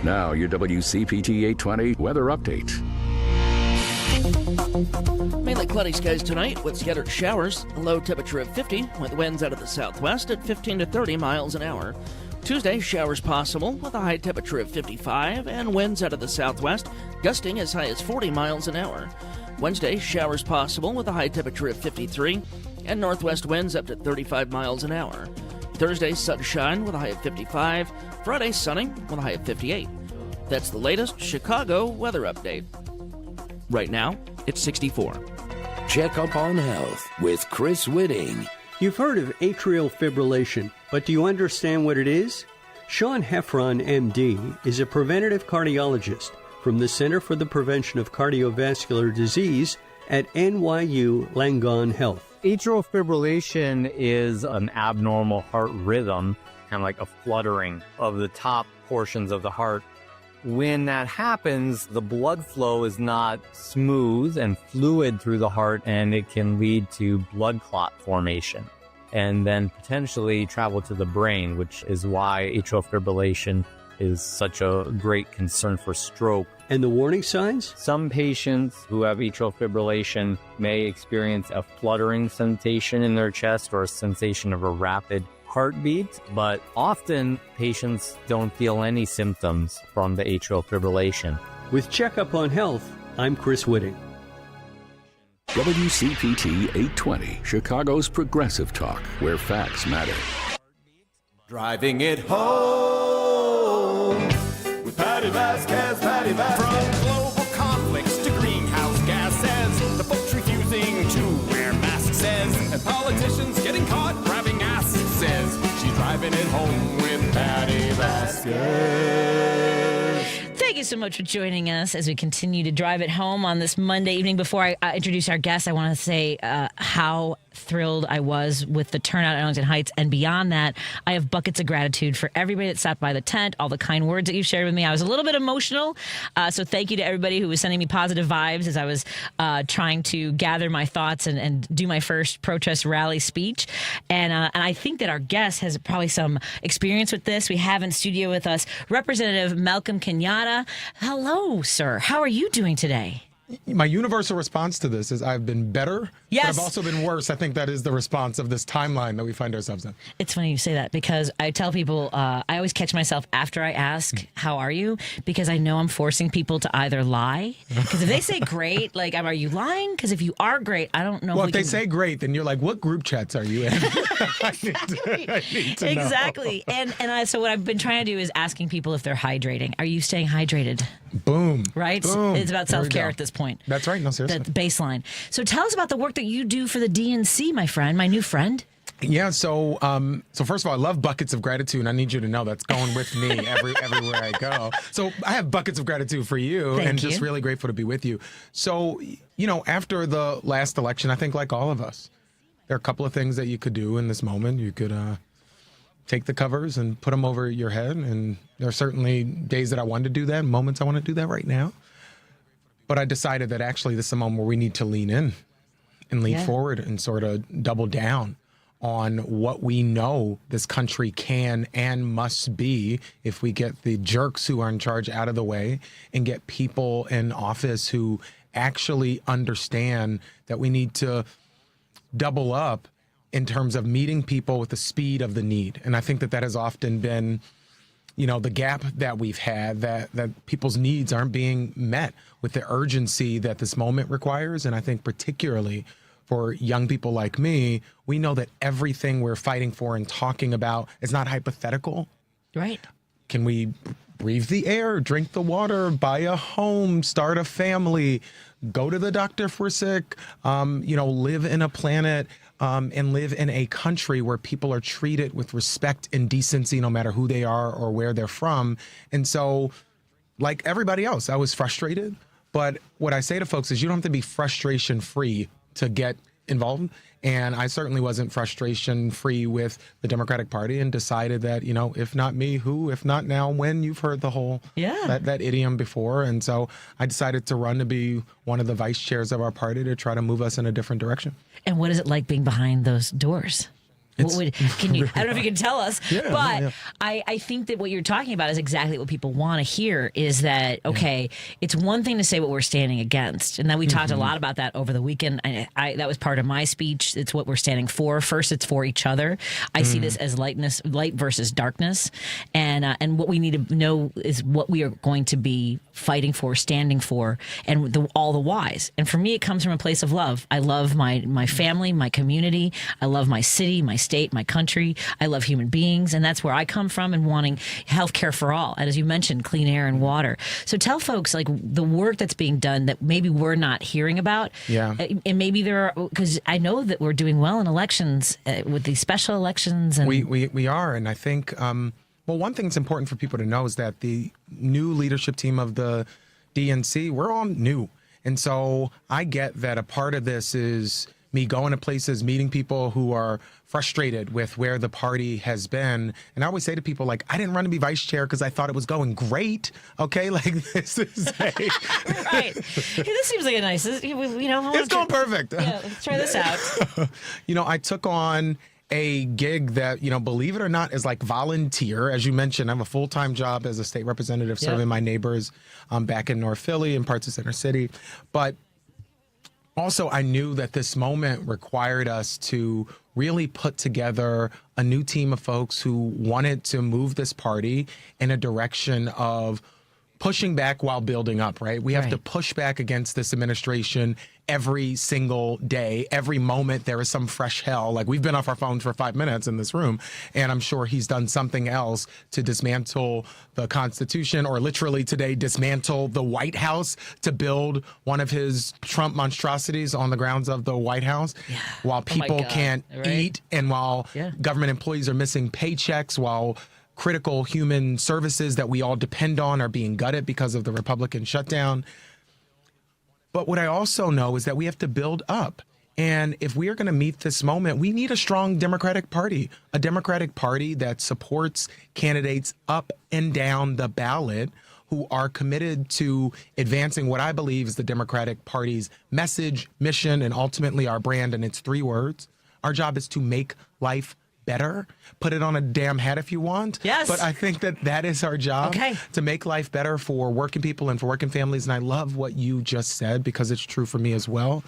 Now, your WCPT 820 weather update. Mainly cloudy skies tonight with scattered showers. A low temperature of 50 with winds out of the southwest at 15 to 30 miles an hour. Tuesday, showers possible with a high temperature of 55 and winds out of the southwest, gusting as high as 40 miles an hour. Wednesday, showers possible with a high temperature of 53 and northwest winds up to 35 miles an hour. Thursday, sunshine with a high of 55. Friday, sunny with a high of 58. That's the latest Chicago weather update. Right now, it's 64. Check up on health with Chris Whitting. You've heard of atrial fibrillation, but do you understand what it is? Sean Heffron, MD, is a preventative cardiologist from the Center for the Prevention of Cardiovascular Disease at NYU Langone Health. Atrial fibrillation is an abnormal heart rhythm, kind of like a fluttering of the top portions of the heart. When that happens, the blood flow is not smooth and fluid through the heart, and it can lead to blood clot formation and then potentially travel to the brain, which is why atrial fibrillation is such a great concern for stroke. And the warning signs? Some patients who have atrial fibrillation may experience a fluttering sensation in their chest or a sensation of a rapid heartbeat, but often patients don't feel any symptoms from the atrial fibrillation. With Checkup on Health, I'm Chris Whitting. WCPT 820, Chicago's progressive talk, where facts matter. Driving it home with Patti Vasquez, Patti Vasquez. From global conflicts to greenhouse gases, the folks refusing to wear masks says, and politicians getting caught grabbing asses says, she's driving it home with Patti Vasquez. Thank you so much for joining us as we continue to drive it home on this Monday evening. Before I introduce our guest, I want to say how thrilled I was with the turnout at Arlington Heights. And beyond that, I have buckets of gratitude for everybody that stopped by the tent, all the kind words that you shared with me. I was a little bit emotional. So thank you to everybody who was sending me positive vibes as I was trying to gather my thoughts and do my first protest rally speech. And I think that our guest has probably some experience with this. We have in studio with us Representative Malcolm Kenyatta. Hello, sir. How are you doing today? My universal response to this is I've been better, yes, but I've also been worse. I think that is the response of this timeline that we find ourselves in. It's funny you say that because I tell people, I always catch myself after I ask, how are you? Because I know I'm forcing people to either lie. Because if they say great, like, are you lying? Because if you are great, I don't know. Well, if they say great, then you're like, what group chats are you in? Exactly. I need to know. Exactly. So what I've been trying to do is asking people if they're hydrating. Are you staying hydrated? Boom. Right? Boom. It's about self-care at this point. That's right. No, seriously. That's baseline. So tell us about the work that you do for the DNC, my friend, my new friend. Yeah, so first of all, I love buckets of gratitude, and I need you to know that's going with me everywhere I go. So I have buckets of gratitude for you, Thank and you. just really grateful to be with you. So, after the last election, I think like all of us, there are a couple of things that you could do in this moment. You could take the covers and put them over your head, and there are certainly days that I wanted to do that, moments I want to do that right now. But I decided that actually this is a moment where we need to lean in and lean forward and sort of double down on what we know this country can and must be if we get the jerks who are in charge out of the way and get people in office who actually understand that we need to double up in terms of meeting people with the speed of the need. And I think that has often been the gap that we've had, that people's needs aren't being met with the urgency that this moment requires. And I think particularly for young people like me, we know that everything we're fighting for and talking about is not hypothetical. Right. Can we breathe the air, drink the water, buy a home, start a family, go to the doctor if we're sick, live in a planet and live in a country where people are treated with respect and decency no matter who they are or where they're from. And so, like everybody else, I was frustrated. But what I say to folks is you don't have to be frustration-free to get involved. And I certainly wasn't frustration-free with the Democratic Party and decided that, if not me, who? If not now, when? You've heard the whole that idiom before. And so I decided to run to be one of the vice chairs of our party to try to move us in a different direction. And what is it like being behind those doors? Can you? I don't know if you can tell us, but yeah. I think that what you're talking about is exactly what people want to hear. Is that okay? It's one thing to say what we're standing against, and then we talked a lot about that over the weekend. I that was part of my speech. It's what we're standing for. First, it's for each other. I see this as light versus darkness, and what we need to know is what we are going to be fighting for, standing for, and all the whys. And for me, it comes from a place of love. I love my family, my community. I love my city, my state, my country. I love human beings, and that's where I come from, and wanting healthcare for all. And as you mentioned, clean air and water. So tell folks like the work that's being done that maybe we're not hearing about. Yeah. And maybe there are, because I know that we're doing well in elections with these special elections. And we are, and I think well, one thing that's important for people to know is that the new leadership team of the DNC, we're all new. And so I get that a part of this is me going to places, meeting people who are frustrated with where the party has been. And I always say to people, like, I didn't run to be vice chair because I thought it was going great. Okay, like this is right. Hey, this seems like a nice, it's going perfect. Yeah, let's try this out. I took on a gig that, believe it or not, is like volunteer. As you mentioned, I have a full-time job as a state representative serving my neighbors back in North Philly and parts of Center City. But also, I knew that this moment required us to really put together a new team of folks who wanted to move this party in a direction of pushing back while building up, right? We have to push back against this administration every single day. Every moment there is some fresh hell. Like, we've been off our phones for 5 minutes in this room, and I'm sure he's done something else to dismantle the Constitution, or literally today dismantle the White House to build one of his Trump monstrosities on the grounds of the White House, while people can't eat, and while government employees are missing paychecks, while critical human services that we all depend on are being gutted because of the Republican shutdown. But what I also know is that we have to build up. And if we are going to meet this moment, we need a strong Democratic Party, a Democratic Party that supports candidates up and down the ballot who are committed to advancing what I believe is the Democratic Party's message, mission, and ultimately our brand. And it's 3 words. Our job is to make life better. Put it on a damn hat if you want. Yes. But I think that is our job, to make life better for working people and for working families. And I love what you just said, because it's true for me as well.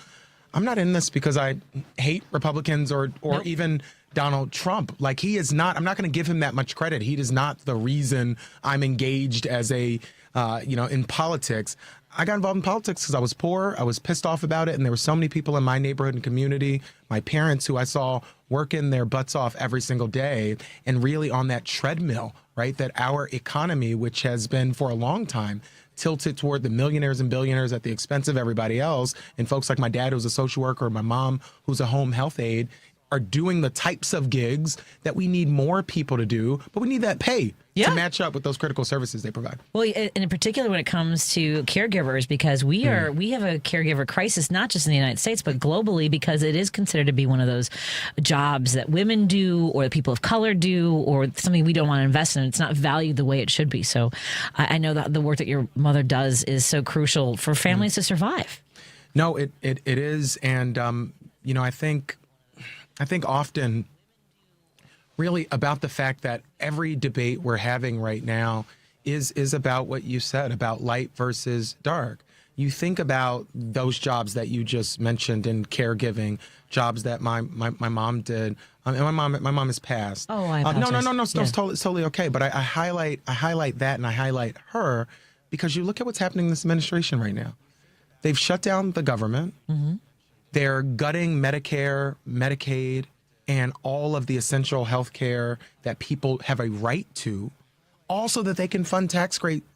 I'm not in this because I hate Republicans or even Donald Trump. Like, he is not, I'm not going to give him that much credit. He is not the reason I'm engaged as a, in politics. I got involved in politics because I was poor. I was pissed off about it. And there were so many people in my neighborhood and community, my parents, who I saw working their butts off every single day and really on that treadmill, right? That our economy, which has been for a long time tilted toward the millionaires and billionaires at the expense of everybody else, and folks like my dad, who's a social worker, or my mom, who's a home health aide, are doing the types of gigs that we need more people to do, but we need that pay to match up with those critical services they provide. Well, and in particular when it comes to caregivers, because we have a caregiver crisis, not just in the United States, but globally, because it is considered to be one of those jobs that women do, or that people of color do, or something we don't want to invest in. It's not valued the way it should be. So I know that the work that your mother does is so crucial for families to survive. No, it is. And, I think often really about the fact that every debate we're having right now is about what you said, about light versus dark. You think about those jobs that you just mentioned in caregiving, jobs that my mom did. And my mom has passed. Oh, I apologize. No, it's totally okay. But I highlight that, and I highlight her because you look at what's happening in this administration right now. They've shut down the government. Mm-hmm. They're gutting Medicare, Medicaid, and all of the essential health care that people have a right to, also that they can fund tax breaks,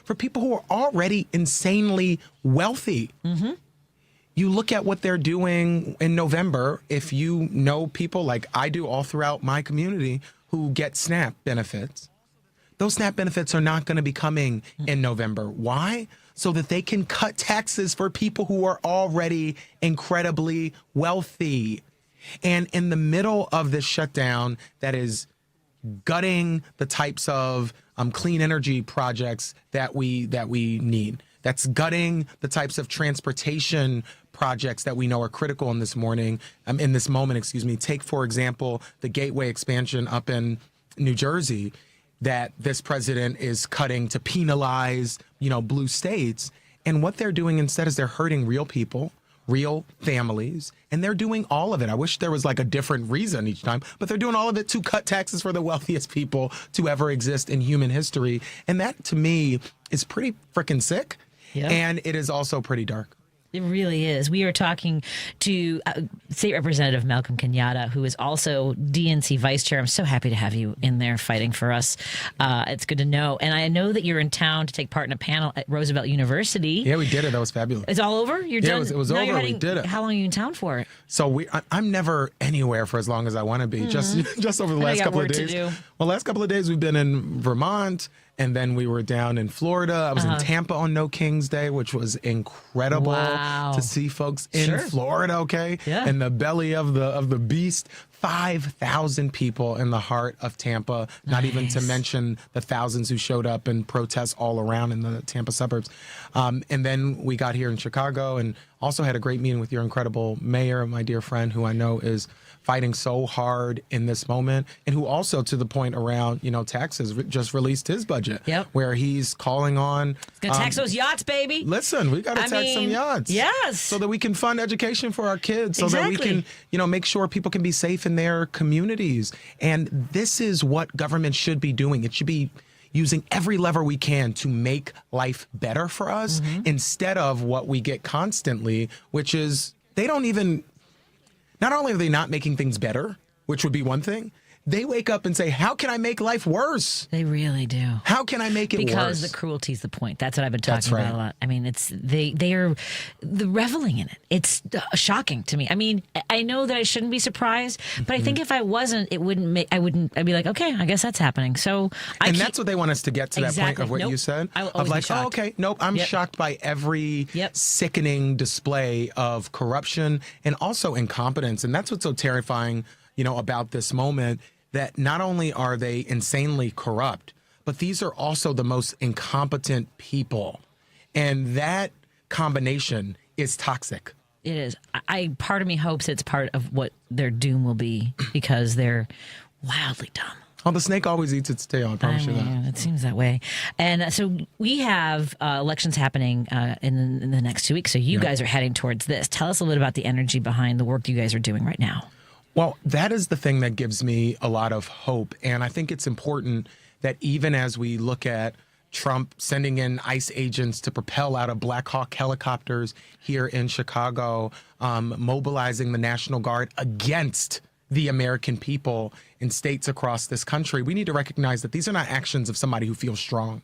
for people who are already insanely wealthy. Mm-hmm. You look at what they're doing in November, if you know people like I do all throughout my community who get SNAP benefits, those SNAP benefits are not going to be coming in November. Why? So that they can cut taxes for people who are already incredibly wealthy. And in the middle of this shutdown that is gutting the types of clean energy projects that we need, that's gutting the types of transportation projects that we know are critical in this moment. Take, for example, the Gateway expansion up in New Jersey that this president is cutting to penalize, blue states. And what they're doing instead is they're hurting real people, real families, and they're doing all of it. I wish there was like a different reason each time, but they're doing all of it to cut taxes for the wealthiest people to ever exist in human history. And that, to me, is pretty freaking sick. Yep. And it is also pretty dark. It really is. We are talking to State Representative Malcolm Kenyatta, who is also DNC Vice Chair. I'm so happy to have you in there fighting for us. It's good to know. And I know that you're in town to take part in a panel at Roosevelt University. Yeah, we did it. That was fabulous. It's all over? You're done? It was Now over. We did it. How long are you in town for? So I'm never anywhere for as long as I want to be. Just over the last couple of days. Well, last couple of days we've been in Vermont, and then we were down in Florida. I was in Tampa on No King's Day, which was incredible to see folks in Florida. Okay, in the belly of the beast. 5,000 people in the heart of Tampa. Not even to mention the thousands who showed up in protests all around in the Tampa suburbs. And then we got here in Chicago, and also had a great meeting with your incredible mayor, my dear friend, who I know is fighting so hard in this moment, and who also, to the point around taxes, just released his budget, where he's calling on gonna tax those yachts, baby. Listen, we got to tax some yachts, yes, so that we can fund education for our kids, so that we can make sure people can be safe in their communities. And this is what government should be doing. It should be using every lever we can to make life better for us, instead of what we get constantly, which is not only are they not making things better, which would be one thing, they wake up and say, how can I make life worse? They really do. How can I make it worse? Because the cruelty is the point. That's what I've been talking about a lot. I mean, they're reveling in it. It's shocking to me. I mean, I know that I shouldn't be surprised, but I think if I wasn't, I'd be like, okay, I guess that's happening. So that's what they want us to get to, that point of what you said. Of like, oh, okay, nope, I'm shocked by every sickening display of corruption and also incompetence. And that's what's so terrifying, about this moment. That not only are they insanely corrupt, but these are also the most incompetent people. And that combination is toxic. It is. Part of me hopes it's part of what their doom will be, because they're wildly dumb. Oh, the snake always eats its tail, I promise you that. It seems that way. And so we have elections happening in the next 2 weeks. So you guys are heading towards this. Tell us a little bit about the energy behind the work you guys are doing right now. Well, that is the thing that gives me a lot of hope. And I think it's important that even as we look at Trump sending in ICE agents to propel out of Black Hawk helicopters here in Chicago, mobilizing the National Guard against the American people in states across this country, we need to recognize that these are not actions of somebody who feels strong.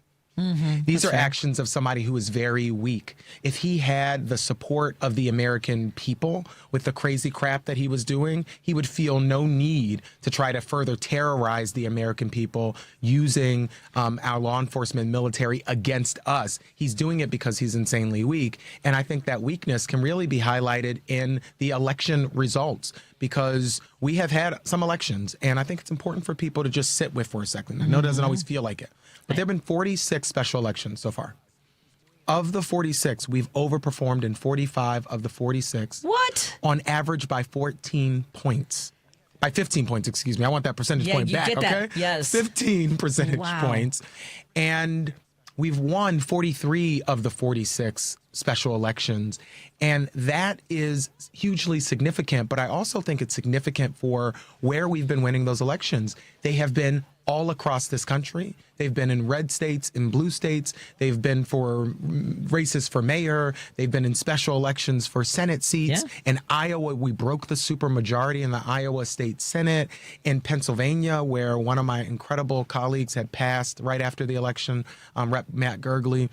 These are actions of somebody who is very weak. If he had the support of the American people with the crazy crap that he was doing, he would feel no need to try to further terrorize the American people using our law enforcement military against us. He's doing it because he's insanely weak. And I think that weakness can really be highlighted in the election results, because we have had some elections, and I think it's important for people to just sit with for a second. I know it doesn't always feel like it, but there have been 46 special elections so far. Of the 46, we've overperformed in 45 of the 46. What? On average by 14 points. By 15 points, excuse me. I want that percentage point back, okay? That. Yes. 15 percentage points. And we've won 43 of the 46 special elections. And that is hugely significant. But I also think it's significant for where we've been winning those elections. They have been all across this country. They've been in red states, in blue states. They've been for races for mayor. They've been in special elections for Senate seats. Yeah. In Iowa, we broke the supermajority in the Iowa State Senate. In Pennsylvania, where one of my incredible colleagues had passed right after the election, Rep. Matt Gergely,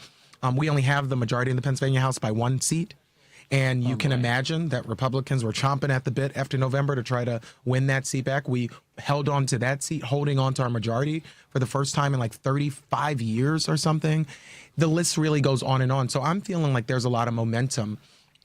we only have the majority in the Pennsylvania House by one seat. And you can imagine that Republicans were chomping at the bit after November to try to win that seat back. We held on to that seat, holding on to our majority for the first time in like 35 years or something. The list really goes on and on. So I'm feeling like there's a lot of momentum.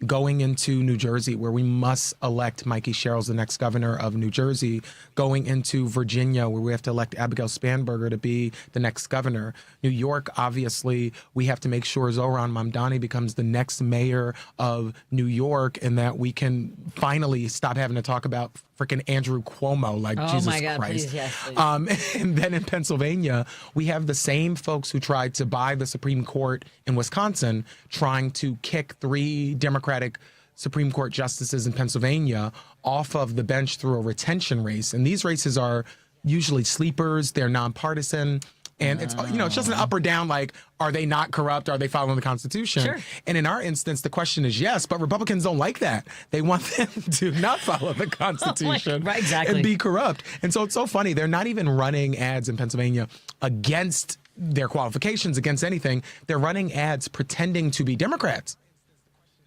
going into New Jersey, where we must elect Mikey Sherrill as the next governor of New Jersey, going into Virginia, where we have to elect Abigail Spanberger to be the next governor. New York, obviously, we have to make sure Zohran Mamdani becomes the next mayor of New York, and that we can finally stop having to talk about freaking Andrew Cuomo, like, Jesus my God, Christ. please, yes, please. And then in Pennsylvania, we have the same folks who tried to buy the Supreme Court in Wisconsin trying to kick 3 Democratic Supreme Court justices in Pennsylvania off of the bench through a retention race. And these races are usually sleepers. They're nonpartisan. And it's, it's just an up or down, like, are they not corrupt? Are they following the Constitution? Sure. And in our instance, the question is yes, but Republicans don't like that. They want them to not follow the Constitution Right, exactly. and be corrupt. And so it's so funny. They're not even running ads in Pennsylvania against their qualifications, against anything. They're running ads pretending to be Democrats.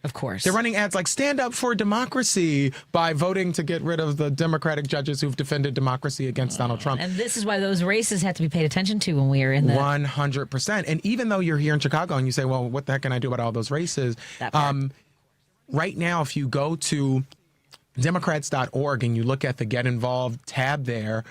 Of course. They're running ads like stand up for democracy by voting to get rid of the Democratic judges who've defended democracy against Donald Trump. And this is why those races have to be paid attention to when we are in the 100%. And even though you're here in Chicago and you say, well, what the heck can I do about all those races? Right now, if you go to Democrats.org and you look at the Get Involved tab there,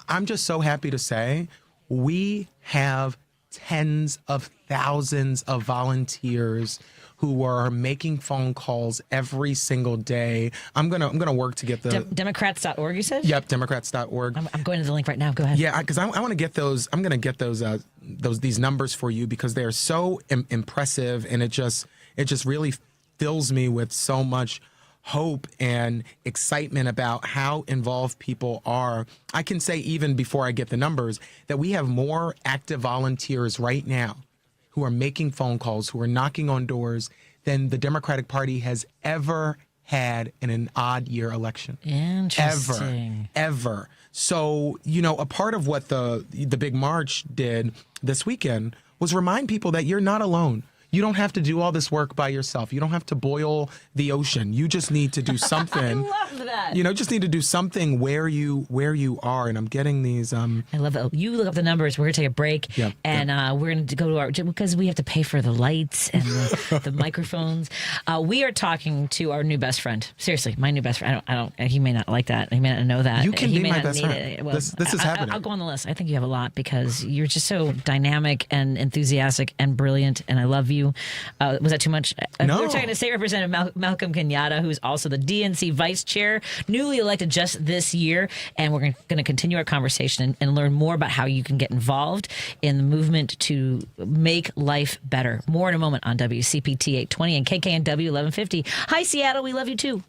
I'm just so happy to say we have tens of thousands of volunteers who are making phone calls every single day. I'm gonna work to get the Democrats.org, you said? Yep, Democrats.org. I'm going to the link right now. Go ahead. Yeah, because I want to get those. I'm going to get these numbers for you because they are so impressive, and it just really fills me with so much hope and excitement about how involved people are. I can say, even before I get the numbers, that we have more active volunteers right now who are making phone calls, who are knocking on doors, than the Democratic Party has ever had in an odd year election. Interesting. Ever. So, a part of what the big march did this weekend was remind people that you're not alone. You don't have to do all this work by yourself. You don't have to boil the ocean. You just need to do something. I love that. Just need to do something where you are. And I'm getting these. I love it. You look up the numbers. We're going to take a break. Yeah, and we're going to go to our gym because we have to pay for the lights and the microphones. We are talking to our new best friend. Seriously, my new best friend. I don't. He may not like that. He may not know that. You can he be may my not best need friend. it. Well, this is happening. I'll go on the list. I think you have a lot because you're just so dynamic and enthusiastic and brilliant, and I love you. Was that too much? No. We're talking to State Representative Malcolm Kenyatta, who's also the DNC vice chair, newly elected just this year. And we're going to continue our conversation and learn more about how you can get involved in the movement to make life better. More in a moment on WCPT 820 and KKNW 1150. Hi, Seattle. We love you, too.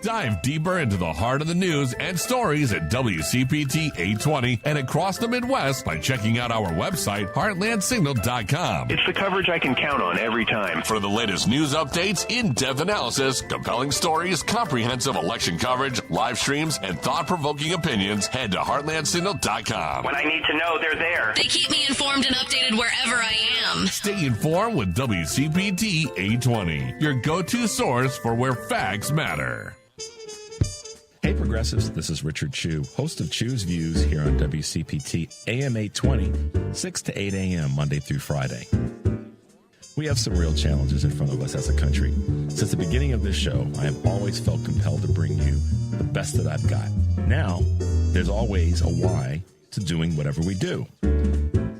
Dive deeper into the heart of the news and stories at WCPT 820 and across the Midwest by checking out our website, heartlandsignal.com. It's the coverage I can count on every time. For the latest news updates, in-depth analysis, compelling stories, comprehensive election coverage, live streams, and thought-provoking opinions, head to heartlandsignal.com. When I need to know, they're there. They keep me informed and updated wherever I am. Stay informed with WCPT 820, your go-to source for where facts matter. Hey Progressives, this is Richard Chu, host of Chu's Views here on WCPT AM 820, 6 to 8 a.m. Monday through Friday. We have some real challenges in front of us as a country. Since the beginning of this show, I have always felt compelled to bring you the best that I've got. Now, there's always a why to doing whatever we do.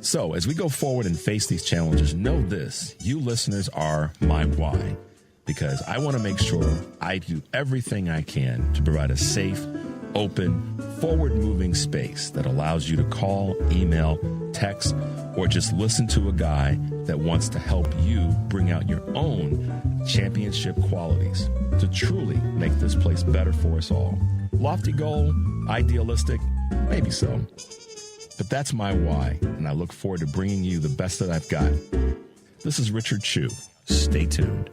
So, as we go forward and face these challenges, know this, you listeners are my why. Because I want to make sure I do everything I can to provide a safe, open, forward-moving space that allows you to call, email, text, or just listen to a guy that wants to help you bring out your own championship qualities to truly make this place better for us all. Lofty goal, idealistic, maybe so. But that's my why, and I look forward to bringing you the best that I've got. This is Richard Chu. Stay tuned.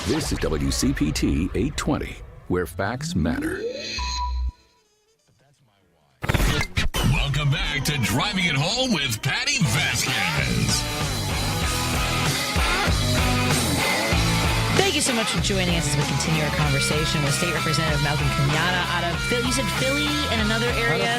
This is WCPT 820, where facts matter. Welcome back to Driving It Home with Patti Vasquez. Thank you so much for joining us as we continue our conversation with State Representative Malcolm Kenyatta out of Philly. You said Philly and another area?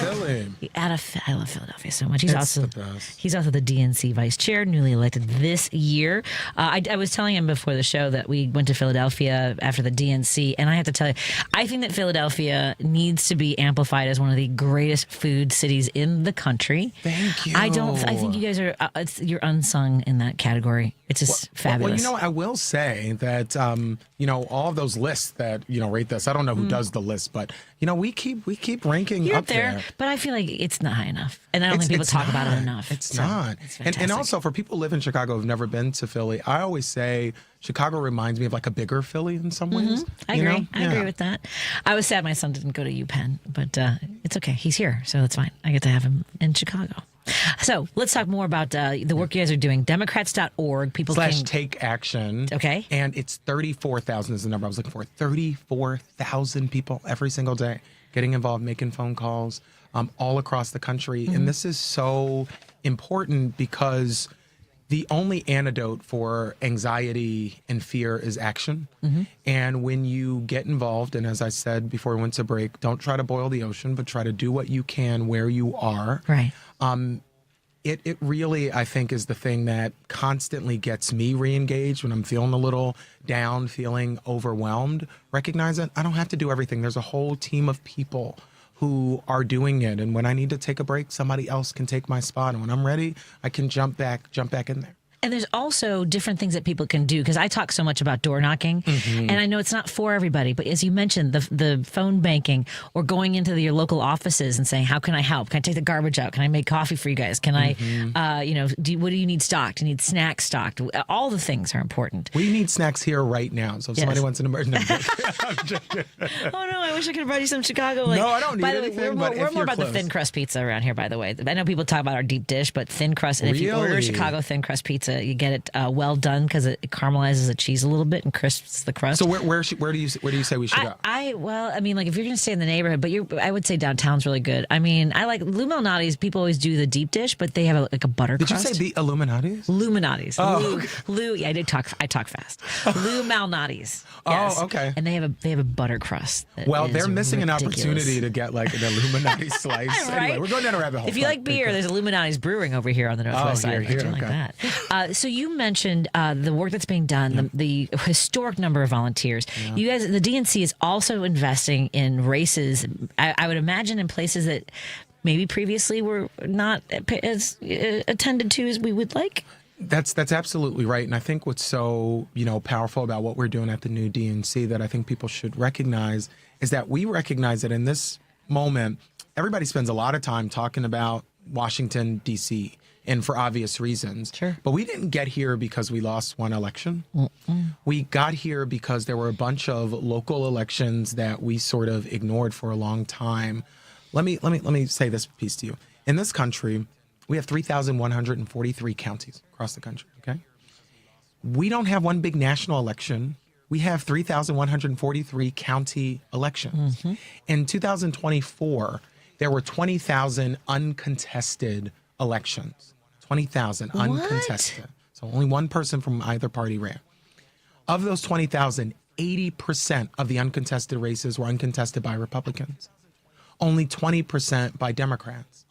Out of Philly. I love Philadelphia so much. He's It's also the best. He's also the DNC vice chair, newly elected this year. I was telling him before the show that we went to Philadelphia after the DNC, and I have to tell you, I think that Philadelphia needs to be amplified as one of the greatest food cities in the country. Thank you. I think you guys are you're unsung in that category. It's just fabulous. Well, I will say that all of those lists that rate this. I don't know who does the list, but we keep ranking You're up there. But I feel like it's not high enough, and I don't think people talk about it enough. It's not. It's and also for people who live in Chicago who've never been to Philly, I always say Chicago reminds me of like a bigger Philly in some ways. I agree. I agree with that. I was sad my son didn't go to UPenn, but it's okay. He's here, so that's fine. I get to have him in Chicago. So let's talk more about the work you guys are doing. Democrats.org. People / take action. Okay. And it's 34,000 is the number I was looking for. 34,000 people every single day getting involved, making phone calls all across the country. And this is so important because the only antidote for anxiety and fear is action. And when you get involved, and as I said before we went to break, don't try to boil the ocean, but try to do what you can where you are. Right. It really, I think, is the thing that constantly gets me re-engaged when I'm feeling a little down, feeling overwhelmed. Recognize that I don't have to do everything. There's a whole team of people who are doing it. And when I need to take a break, somebody else can take my spot. And when I'm ready, I can jump back in there. And there's also different things that people can do, because I talk so much about door knocking, and I know it's not for everybody, but as you mentioned, the phone banking or going into your local offices and saying, how can I help? Can I take the garbage out? Can I make coffee for you guys? Can I, what do you need stocked? Do you need snacks stocked? All the things are important. We need snacks here right now. So if somebody wants an emergency. I'm joking. Oh, no, I wish I could have brought you some Chicago. No, I don't need by the anything, way, but we're if more you're about close. the thin crust pizza around here, by the way. I know people talk about our deep dish, but thin crust, and if you order a Chicago thin crust pizza, you get it well done because it caramelizes the cheese a little bit and crisps the crust. So where do you say we should go? If you're going to stay in the neighborhood, but I would say downtown's really good. I mean, I like Lou Malnati's. People always do the deep dish, but they have a butter crust. Did you say the Illuminati's? Illuminati's. Oh, Lou. Yeah, I talk fast. Lou Malnati's. Yes. Oh, okay. And they have a butter crust. Well, they're missing an opportunity to get like an Illuminati slice. Right? Anyway, we're going down a rabbit hole. If you like beer, there's Illuminati's Brewing over here on the Northwest side. Here, Like okay. that. So you mentioned the work that's being done, the historic number of volunteers. Yeah. You guys, the DNC is also investing in races. I would imagine in places that maybe previously were not as attended to as we would like. That's absolutely right. And I think what's so, powerful about what we're doing at the new DNC that I think people should recognize is that we recognize that in this moment, everybody spends a lot of time talking about Washington, D.C., and for obvious reasons. Sure. But we didn't get here because we lost one election. We got here because there were a bunch of local elections that we sort of ignored for a long time. Let me say this piece to you. In this country, we have 3,143 counties across the country, okay? We don't have one big national election. We have 3,143 county elections. In 2024, there were 20,000 uncontested elections. 20,000 uncontested. So only one person from either party ran. Of those 20,000, 80% of the uncontested races were uncontested by Republicans. Only 20% by Democrats.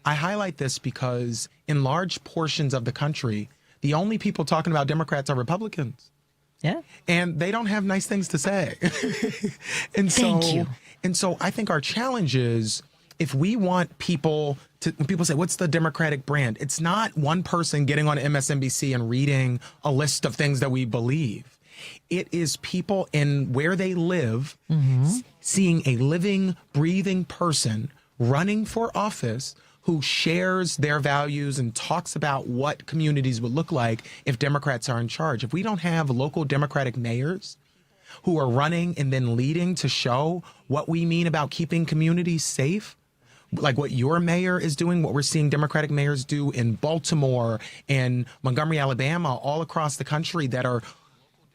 I highlight this because in large portions of the country, the only people talking about Democrats are Republicans. Yeah. And they don't have nice things to say. Thank you. And so I think our challenge is, if we want people to, when people say, what's the Democratic brand? It's not one person getting on MSNBC and reading a list of things that we believe. It is people in where they live, seeing a living, breathing person running for office who shares their values and talks about what communities would look like if Democrats are in charge. If we don't have local Democratic mayors who are running and then leading to show what we mean about keeping communities safe, like what your mayor is doing, what we're seeing Democratic mayors do in Baltimore and Montgomery, Alabama, all across the country, that are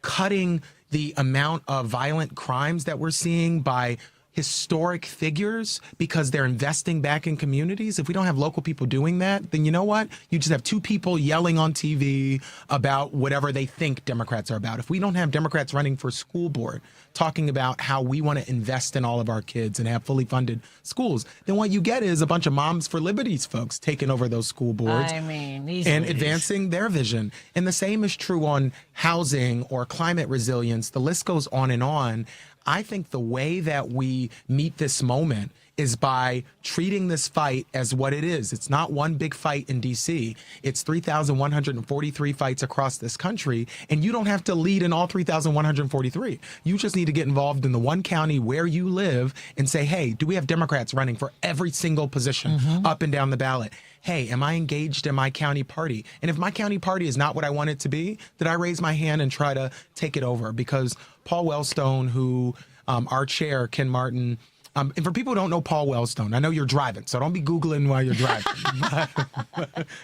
cutting the amount of violent crimes that we're seeing by historic figures because they're investing back in communities, if we don't have local people doing that, then you know what? You just have two people yelling on TV about whatever they think Democrats are about. If we don't have Democrats running for school board talking about how we want to invest in all of our kids and have fully funded schools, then what you get is a bunch of Moms for Liberties folks taking over those school boards and advancing their vision. And the same is true on housing or climate resilience. The list goes on and on. I think the way that we meet this moment is by treating this fight as what it is. It's not one big fight in D.C. It's 3,143 fights across this country, and you don't have to lead in all 3,143. You just need to get involved in the one county where you live and say, hey, do we have Democrats running for every single position up and down the ballot? Hey, am I engaged in my county party? And if my county party is not what I want it to be, then I raise my hand and try to take it over. Because Paul Wellstone, who our chair, Ken Martin, and for people who don't know Paul Wellstone, I know you're driving, so don't be Googling while you're driving.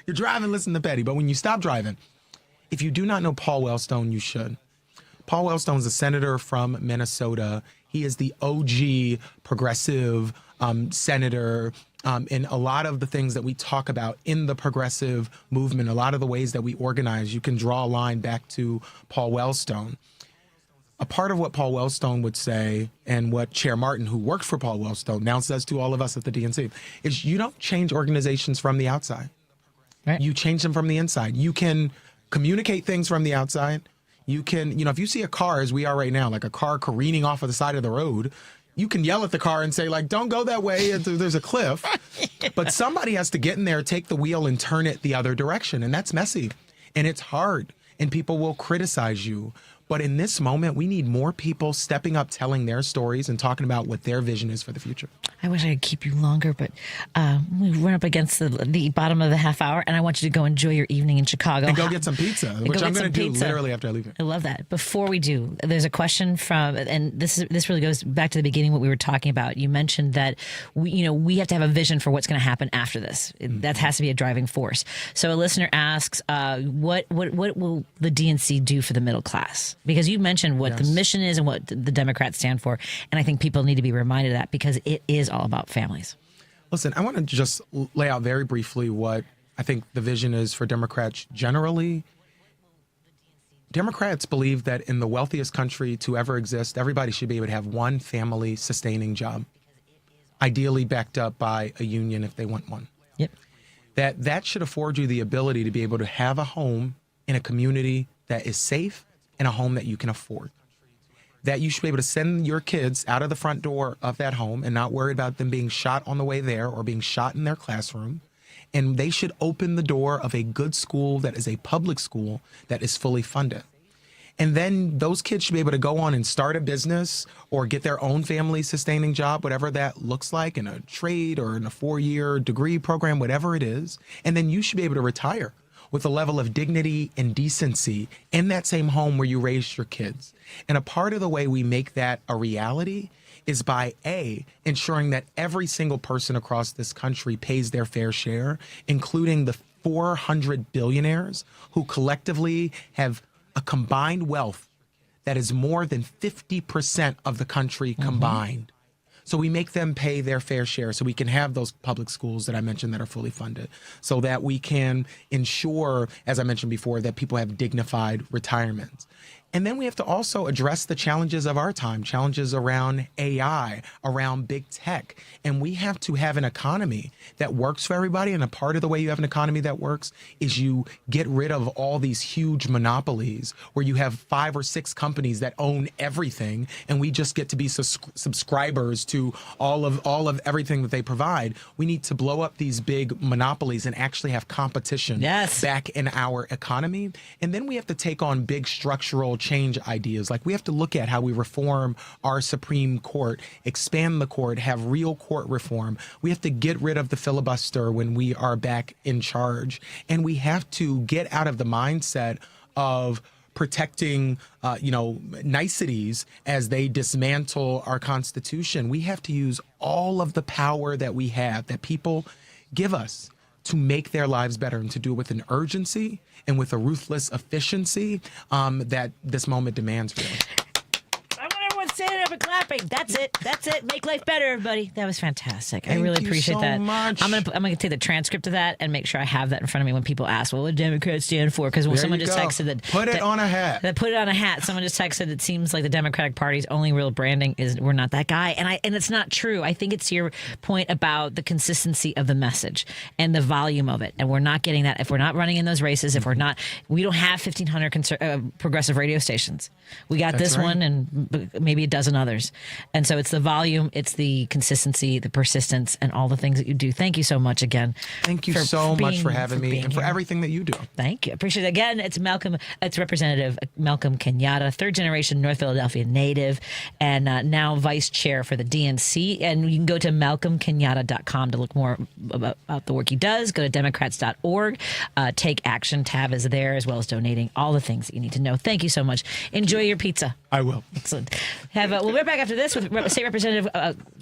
You're driving, listen to Petty. But when you stop driving, if you do not know Paul Wellstone, you should. Paul Wellstone is a senator from Minnesota. He is the OG progressive senator. In a lot of the things that we talk about in the progressive movement, a lot of the ways that we organize, you can draw a line back to Paul Wellstone. A part of what Paul Wellstone would say, and what Chair Martin, who worked for Paul Wellstone, now says to all of us at the DNC, is you don't change organizations from the outside. Right. You change them from the inside. You can communicate things from the outside. You can, if you see a car, as we are right now, like a car careening off of the side of the road, you can yell at the car and say, like, don't go that way, there's a cliff. Yeah. But somebody has to get in there, take the wheel, and turn it the other direction. And that's messy. And it's hard. And people will criticize you. But in this moment, we need more people stepping up, telling their stories and talking about what their vision is for the future. I wish I could keep you longer, but we run up against the bottom of the half hour, and I want you to go enjoy your evening in Chicago. And go get some pizza, which I'm going to do literally after I leave here. I love that. Before we do, there's a question from, and this really goes back to the beginning, what we were talking about. You mentioned that we have to have a vision for what's going to happen after this. That has to be a driving force. So a listener asks, what will the DNC do for the middle class? Because you mentioned what the mission is and what the Democrats stand for. And I think people need to be reminded of that because it is all about families. Listen, I want to just lay out very briefly what I think the vision is for Democrats generally. Democrats believe that in the wealthiest country to ever exist, everybody should be able to have one family sustaining job, ideally backed up by a union if they want one. Yep. That should afford you the ability to be able to have a home in a community that is safe and a home that you can afford. That you should be able to send your kids out of the front door of that home and not worry about them being shot on the way there or being shot in their classroom. And they should open the door of a good school that is a public school that is fully funded. And then those kids should be able to go on and start a business or get their own family sustaining job, whatever that looks like, in a trade or in a 4-year degree program, whatever it is. And then you should be able to retire with a level of dignity and decency in that same home where you raised your kids. And a part of the way we make that a reality is by ensuring that every single person across this country pays their fair share, including the 400 billionaires who collectively have a combined wealth that is more than 50% of the country combined. So we make them pay their fair share so we can have those public schools that I mentioned that are fully funded, so that we can ensure, as I mentioned before, that people have dignified retirements. And then we have to also address the challenges of our time, challenges around AI, around big tech. And we have to have an economy that works for everybody. And a part of the way you have an economy that works is you get rid of all these huge monopolies where you have 5 or 6 companies that own everything. And we just get to be subscribers to all of everything that they provide. We need to blow up these big monopolies and actually have competition back in our economy. And then we have to take on big structural change ideas. Like we have to look at how we reform our Supreme Court, expand the court, have real court reform. We have to get rid of the filibuster when we are back in charge. And we have to get out of the mindset of protecting, niceties as they dismantle our Constitution. We have to use all of the power that we have, that people give us, to make their lives better and to do it with an urgency and with a ruthless efficiency that this moment demands, really. I want everyone standing up and clapping. Sorry. That's it. Make life better, everybody. That was fantastic. I really appreciate that. Much. I'm gonna take the transcript of that and make sure I have that in front of me when people ask, "Well, what do Democrats stand for?" Because when someone just texted that, put it on a hat. Put it on a hat. Someone just texted, "It seems like the Democratic Party's only real branding is we're not that guy," and it's not true. I think it's your point about the consistency of the message and the volume of it, and we're not getting that if we're not running in those races. If we don't have 1,500 progressive radio stations. We got this one and maybe a dozen others, and so it's the volume, it's the consistency, the persistence, and all the things that you do. Thank you so much again. Thank you so much for having me and for everything that you do. Thank you. Appreciate it. Again, it's Representative Malcolm Kenyatta, third-generation North Philadelphia native, and now vice chair for the DNC. And you can go to malcolmkenyatta.com to look more about the work he does. Go to democrats.org. Take Action tab is there, as well as donating, all the things that you need to know. Thank you so much. Enjoy your pizza. I will. Excellent. We'll be back after this with State Representative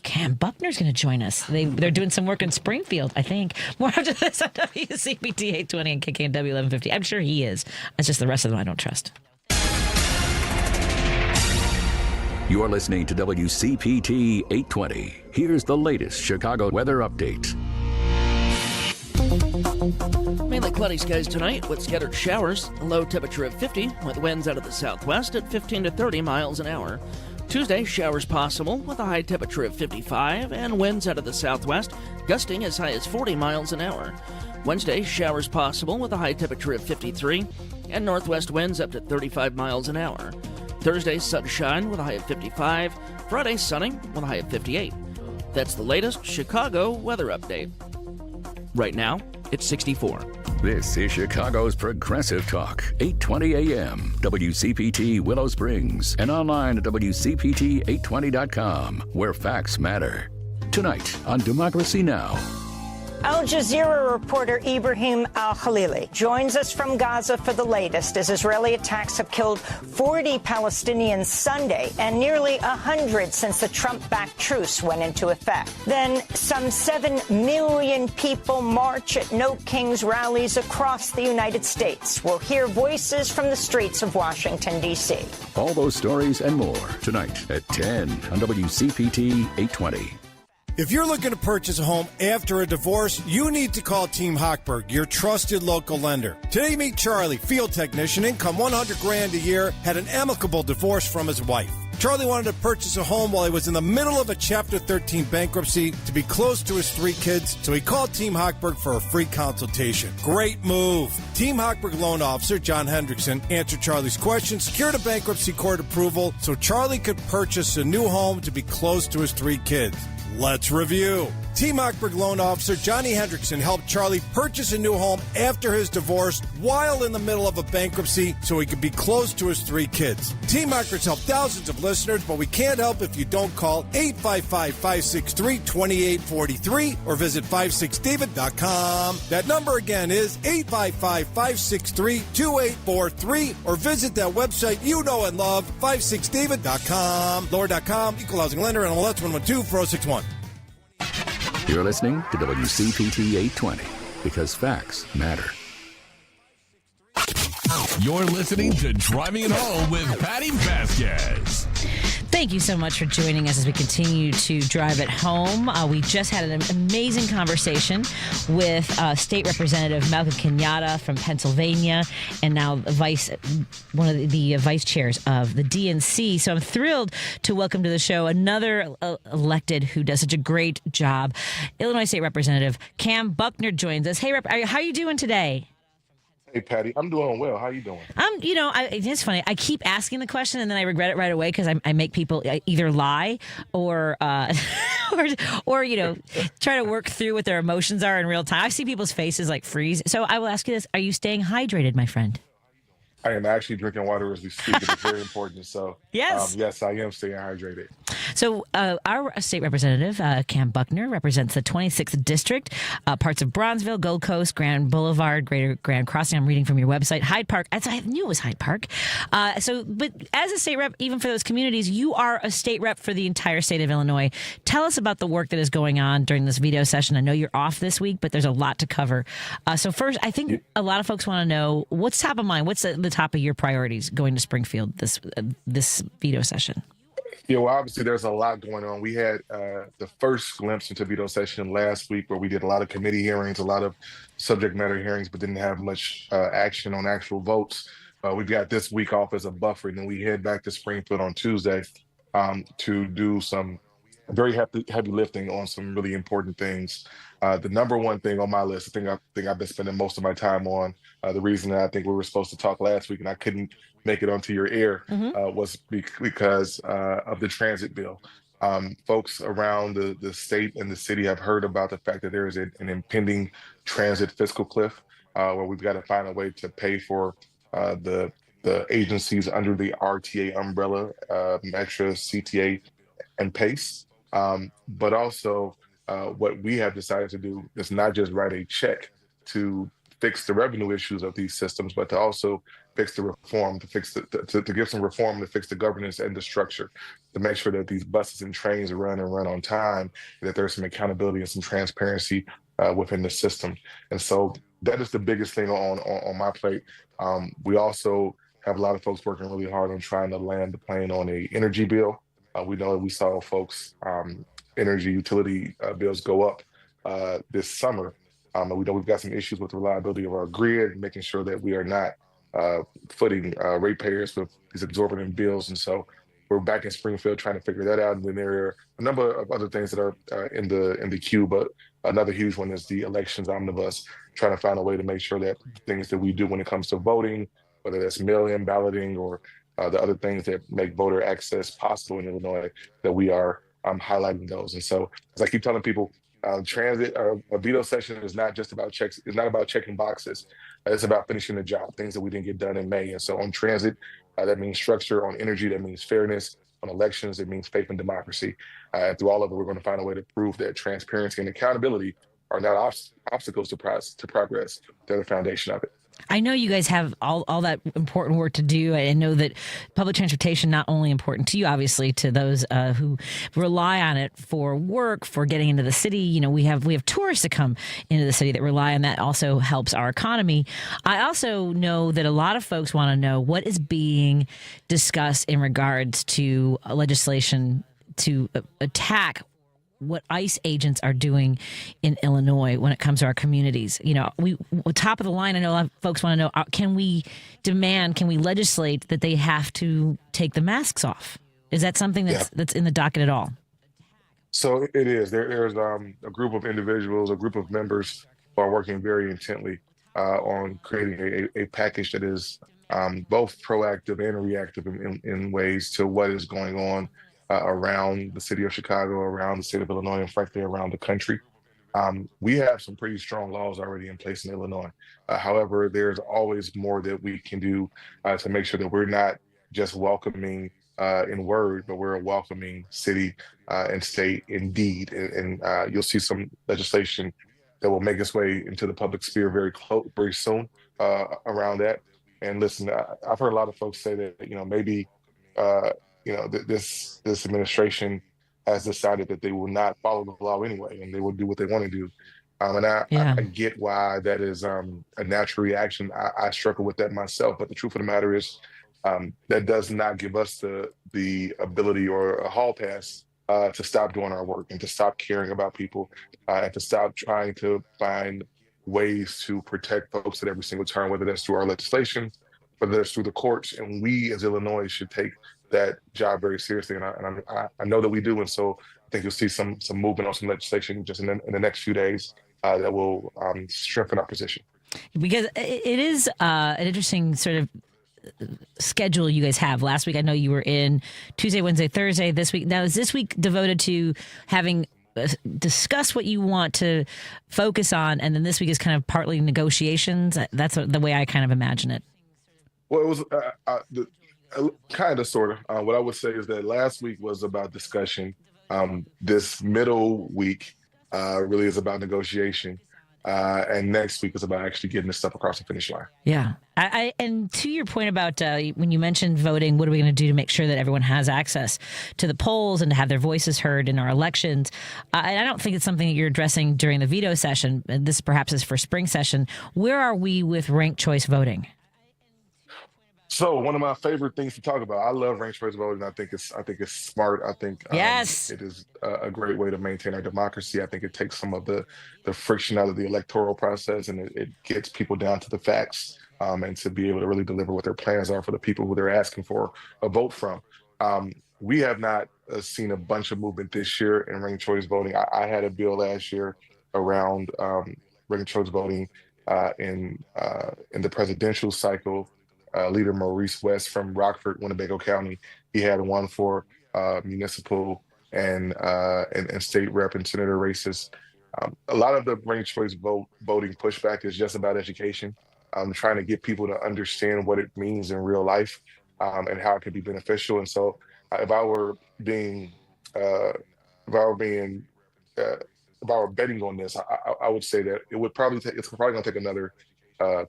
Cam Buckner's going to join us. They're doing some work in Springfield, I think. More after this on WCPT 820 and KKNW 1150. I'm sure he is. It's just the rest of them I don't trust. You're listening to WCPT 820. Here's the latest Chicago weather update. Mainly cloudy skies tonight with scattered showers. A low temperature of 50 with winds out of the southwest at 15 to 30 miles an hour. Tuesday, showers possible with a high temperature of 55 and winds out of the southwest, gusting as high as 40 miles an hour. Wednesday, showers possible with a high temperature of 53 and northwest winds up to 35 miles an hour. Thursday, sunshine with a high of 55. Friday, sunny with a high of 58. That's the latest Chicago weather update. Right now, it's 64. This is Chicago's Progressive Talk, 820 AM, WCPT Willow Springs, and online at WCPT820.com, where facts matter. Tonight on Democracy Now! Al Jazeera reporter Ibrahim al-Khalili joins us from Gaza for the latest as Israeli attacks have killed 40 Palestinians Sunday and nearly 100 since the Trump-backed truce went into effect. Then some 7 million people march at No Kings rallies across the United States. We'll hear voices from the streets of Washington, D.C. All those stories and more tonight at 10 on WCPT 820. If you're looking to purchase a home after a divorce, you need to call Team Hochberg, your trusted local lender. Today, meet Charlie, field technician, income $100,000 a year, had an amicable divorce from his wife. Charlie wanted to purchase a home while he was in the middle of a Chapter 13 bankruptcy to be close to his 3 kids, so he called Team Hochberg for a free consultation. Great move. Team Hochberg loan officer John Hendrickson answered Charlie's questions, secured a bankruptcy court approval so Charlie could purchase a new home to be close to his 3 kids. Let's review. Team Hochberg loan officer Johnny Hendrickson helped Charlie purchase a new home after his divorce while in the middle of a bankruptcy so he could be close to his 3 kids. Team Hochberg's helped thousands of listeners, but we can't help if you don't call 855-563-2843 or visit 56david.com. That number again is 855-563-2843 or visit that website you know and love, 56david.com. Lower.com, equal housing lender, and MLS 112-4061. You're listening to WCPT 820 because facts matter. You're listening to Driving It Home with Patti Vasquez. Thank you so much for joining us as we continue to drive it home. We just had an amazing conversation with State Representative Malcolm Kenyatta from Pennsylvania, and now one of the vice chairs of the DNC. So I'm thrilled to welcome to the show another elected who does such a great job. Illinois State Representative Cam Buckner joins us. Hey, how are you doing today? Hey, Patty, I'm doing well. How you doing? It's funny. I keep asking the question and then I regret it right away because I make people either lie or try to work through what their emotions are in real time. I see people's faces like freeze. So I will ask you this: are you staying hydrated, my friend? I am actually drinking water as we speak. It's very important. So yes, I am staying hydrated. So our state representative, Cam Buckner, represents the 26th district, parts of Bronzeville, Gold Coast, Grand Boulevard, Greater Grand Crossing. I'm reading from your website, Hyde Park. I knew it was Hyde Park. But as a state rep, even for those communities, you are a state rep for the entire state of Illinois. Tell us about the work that is going on during this veto session. I know you're off this week, but there's a lot to cover. So first, I think a lot of folks want to know what's top of mind. What's the top of your priorities going to Springfield this veto session? Yeah, well, obviously there's a lot going on. We had the first glimpse into veto session last week where we did a lot of committee hearings, a lot of subject matter hearings, but didn't have much action on actual votes. We've got this week off as a buffer, and then we head back to Springfield on Tuesday to do some very heavy lifting on some really important things. The number one thing on my list, I think I've been spending most of my time on, the reason that I think we were supposed to talk last week and I couldn't make it onto your air was because of the transit bill. Folks around the state and the city have heard about the fact that there is an impending transit fiscal cliff where we've got to find a way to pay for the agencies under the RTA umbrella, Metro, CTA, and PACE. But also what we have decided to do is not just write a check to fix the revenue issues of these systems, but to also fix the reform, to give some reform to fix the governance and the structure, to make sure that these buses and trains run on time, that there's some accountability and some transparency within the system. And so that is the biggest thing on my plate. We also have a lot of folks working really hard on trying to land the plane on a energy bill. We know that we saw folks' energy utility bills go up this summer. And we know we've got some issues with the reliability of our grid, making sure that we are not footing ratepayers with these exorbitant bills. And so we're back in Springfield trying to figure that out. And then there are a number of other things that are in the queue, but another huge one is the elections omnibus, trying to find a way to make sure that things that we do when it comes to voting, whether that's mail-in balloting or the other things that make voter access possible in Illinois, that we are highlighting those. And so, as I keep telling people, transit or a veto session is not just about checks. It's not about checking boxes. It's about finishing the job, things that we didn't get done in May. And so on transit, that means structure. On energy, that means fairness. On elections, it means faith and democracy. And through all of it, we're going to find a way to prove that transparency and accountability are not obstacles to progress. They're the foundation of it. I know you guys have all that important work to do. I know that public transportation not only important to you, obviously, to those who rely on it for work, for getting into the city. You know, we have tourists that come into the city that rely on that. Also helps our economy. I also know that a lot of folks want to know what is being discussed in regards to legislation to attack what ICE agents are doing in Illinois when it comes to our communities. You know, top of the line, I know a lot of folks want to know, can we legislate that they have to take the masks off? Is that something that's in the docket at all? So it is. There's a group of individuals, a group of members who are working very intently on creating a package that is both proactive and reactive in ways to what is going on around the city of Chicago, around the state of Illinois, and frankly, around the country. We have some pretty strong laws already in place in Illinois. However, there's always more that we can do to make sure that we're not just welcoming in word, but we're a welcoming city and state in deed. And you'll see some legislation that will make its way into the public sphere very soon around that. And listen, I've heard a lot of folks say that, maybe this administration has decided that they will not follow the law anyway, and they will do what they want to do. I get why that is a natural reaction. I struggle with that myself, but the truth of the matter is that does not give us the ability or a hall pass to stop doing our work and to stop caring about people and to stop trying to find ways to protect folks at every single turn, whether that's through our legislation, whether that's through the courts. And we as Illinois should take that job very seriously, and I know that we do. And so I think you'll see some movement on some legislation just in the next few days that will strengthen our position. Because it is an interesting sort of schedule you guys have. Last week, I know you were in Tuesday, Wednesday, Thursday. This week, now is this week devoted to having discuss what you want to focus on, and then this week is kind of partly negotiations? That's the way I kind of imagine it. Well, it was kind of, sort of. What I would say is that last week was about discussion. This middle week really is about negotiation. And next week is about actually getting this stuff across the finish line. Yeah. And to your point about when you mentioned voting, what are we going to do to make sure that everyone has access to the polls and to have their voices heard in our elections? And I don't think it's something that you're addressing during the veto session. This perhaps is for spring session. Where are we with ranked choice voting? So one of my favorite things to talk about. I love ranked choice voting. I think it's smart. I think Yes. it is a great way to maintain our democracy. I think it takes some of the friction out of the electoral process, and it gets people down to the facts, and to be able to really deliver what their plans are for the people who they're asking for a vote from. We have not seen a bunch of movement this year in ranked choice voting. I had a bill last year around ranked choice voting in the presidential cycle. Leader Maurice West from Rockford, Winnebago County, he had one for municipal and state rep and senator races. A lot of the ranked choice voting pushback is just about education. Trying to get people to understand what it means in real life, and how it can be beneficial. And so, if I were betting on this, I would say that it's probably going to take another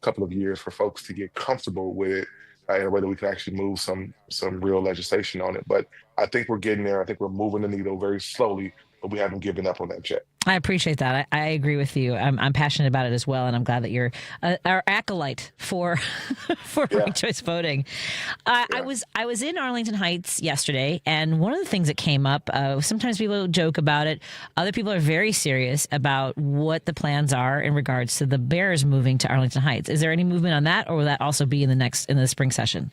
couple of years for folks to get comfortable with it in a way that we can actually move some real legislation on it. But I think we're getting there. I think we're moving the needle very slowly, but we haven't given up on that yet. I appreciate that. I agree with you. I'm passionate about it as well, and I'm glad that you're our acolyte for ranked choice voting. I was in Arlington Heights yesterday, and one of the things that came up, sometimes people joke about it. Other people are very serious about what the plans are in regards to the Bears moving to Arlington Heights. Is there any movement on that, or will that also be in the spring session?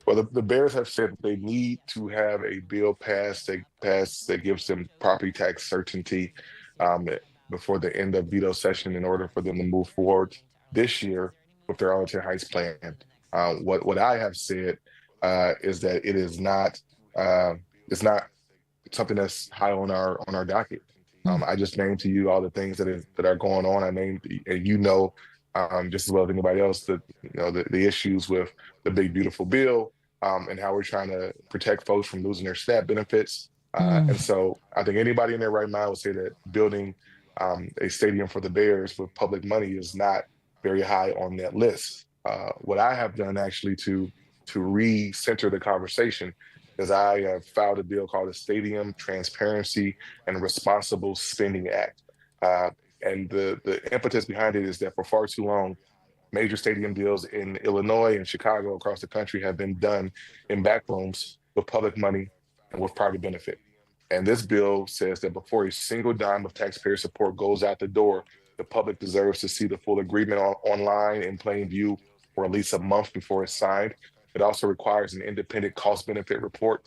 Well, the Bears have said that they need to have a bill passed that gives them property tax certainty before the end of veto session in order for them to move forward this year with their Arlington Heights plan. What I have said is that it is not something that's high on our docket. I just named to you all the things that are going on. I named, and just as well as anybody else, the issues with the big beautiful bill, and how we're trying to protect folks from losing their SNAP benefits. And so I think anybody in their right mind would say that building a stadium for the Bears with public money is not very high on that list. What I have done actually to recenter the conversation is I have filed a bill called the Stadium Transparency and Responsible Spending Act. And the impetus behind it is that for far too long, major stadium deals in Illinois and Chicago across the country have been done in back rooms with public money and with private benefit. And this bill says that before a single dime of taxpayer support goes out the door, the public deserves to see the full agreement online in plain view for at least a month before it's signed. It also requires an independent cost-benefit report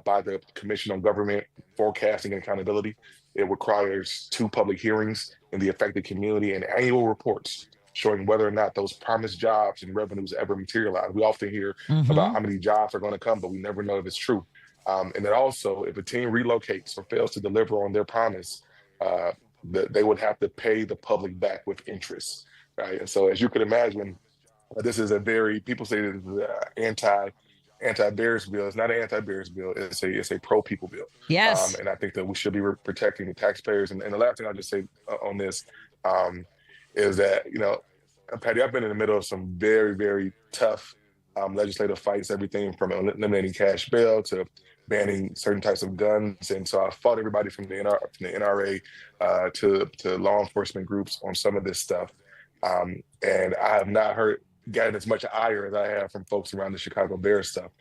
by the Commission on Government Forecasting and Accountability. It requires 2 public hearings in the affected community and annual reports showing whether or not those promised jobs and revenues ever materialize. We often hear about how many jobs are going to come, but we never know if it's true. And then also, if a team relocates or fails to deliver on their promise, they would have to pay the public back with interest, right? And so, as you could imagine, this is people say this is an anti-Bears bill. It's not an anti-Bears bill. It's a pro-people bill. Yes. And I think that we should be protecting the taxpayers. And the last thing I'll just say on this is that, Patty, I've been in the middle of some very, very tough legislative fights, everything from eliminating cash bail to banning certain types of guns. And so I fought everybody from the NRA to law enforcement groups on some of this stuff. And I have not gotten as much ire as I have from folks around the Chicago Bears stuff,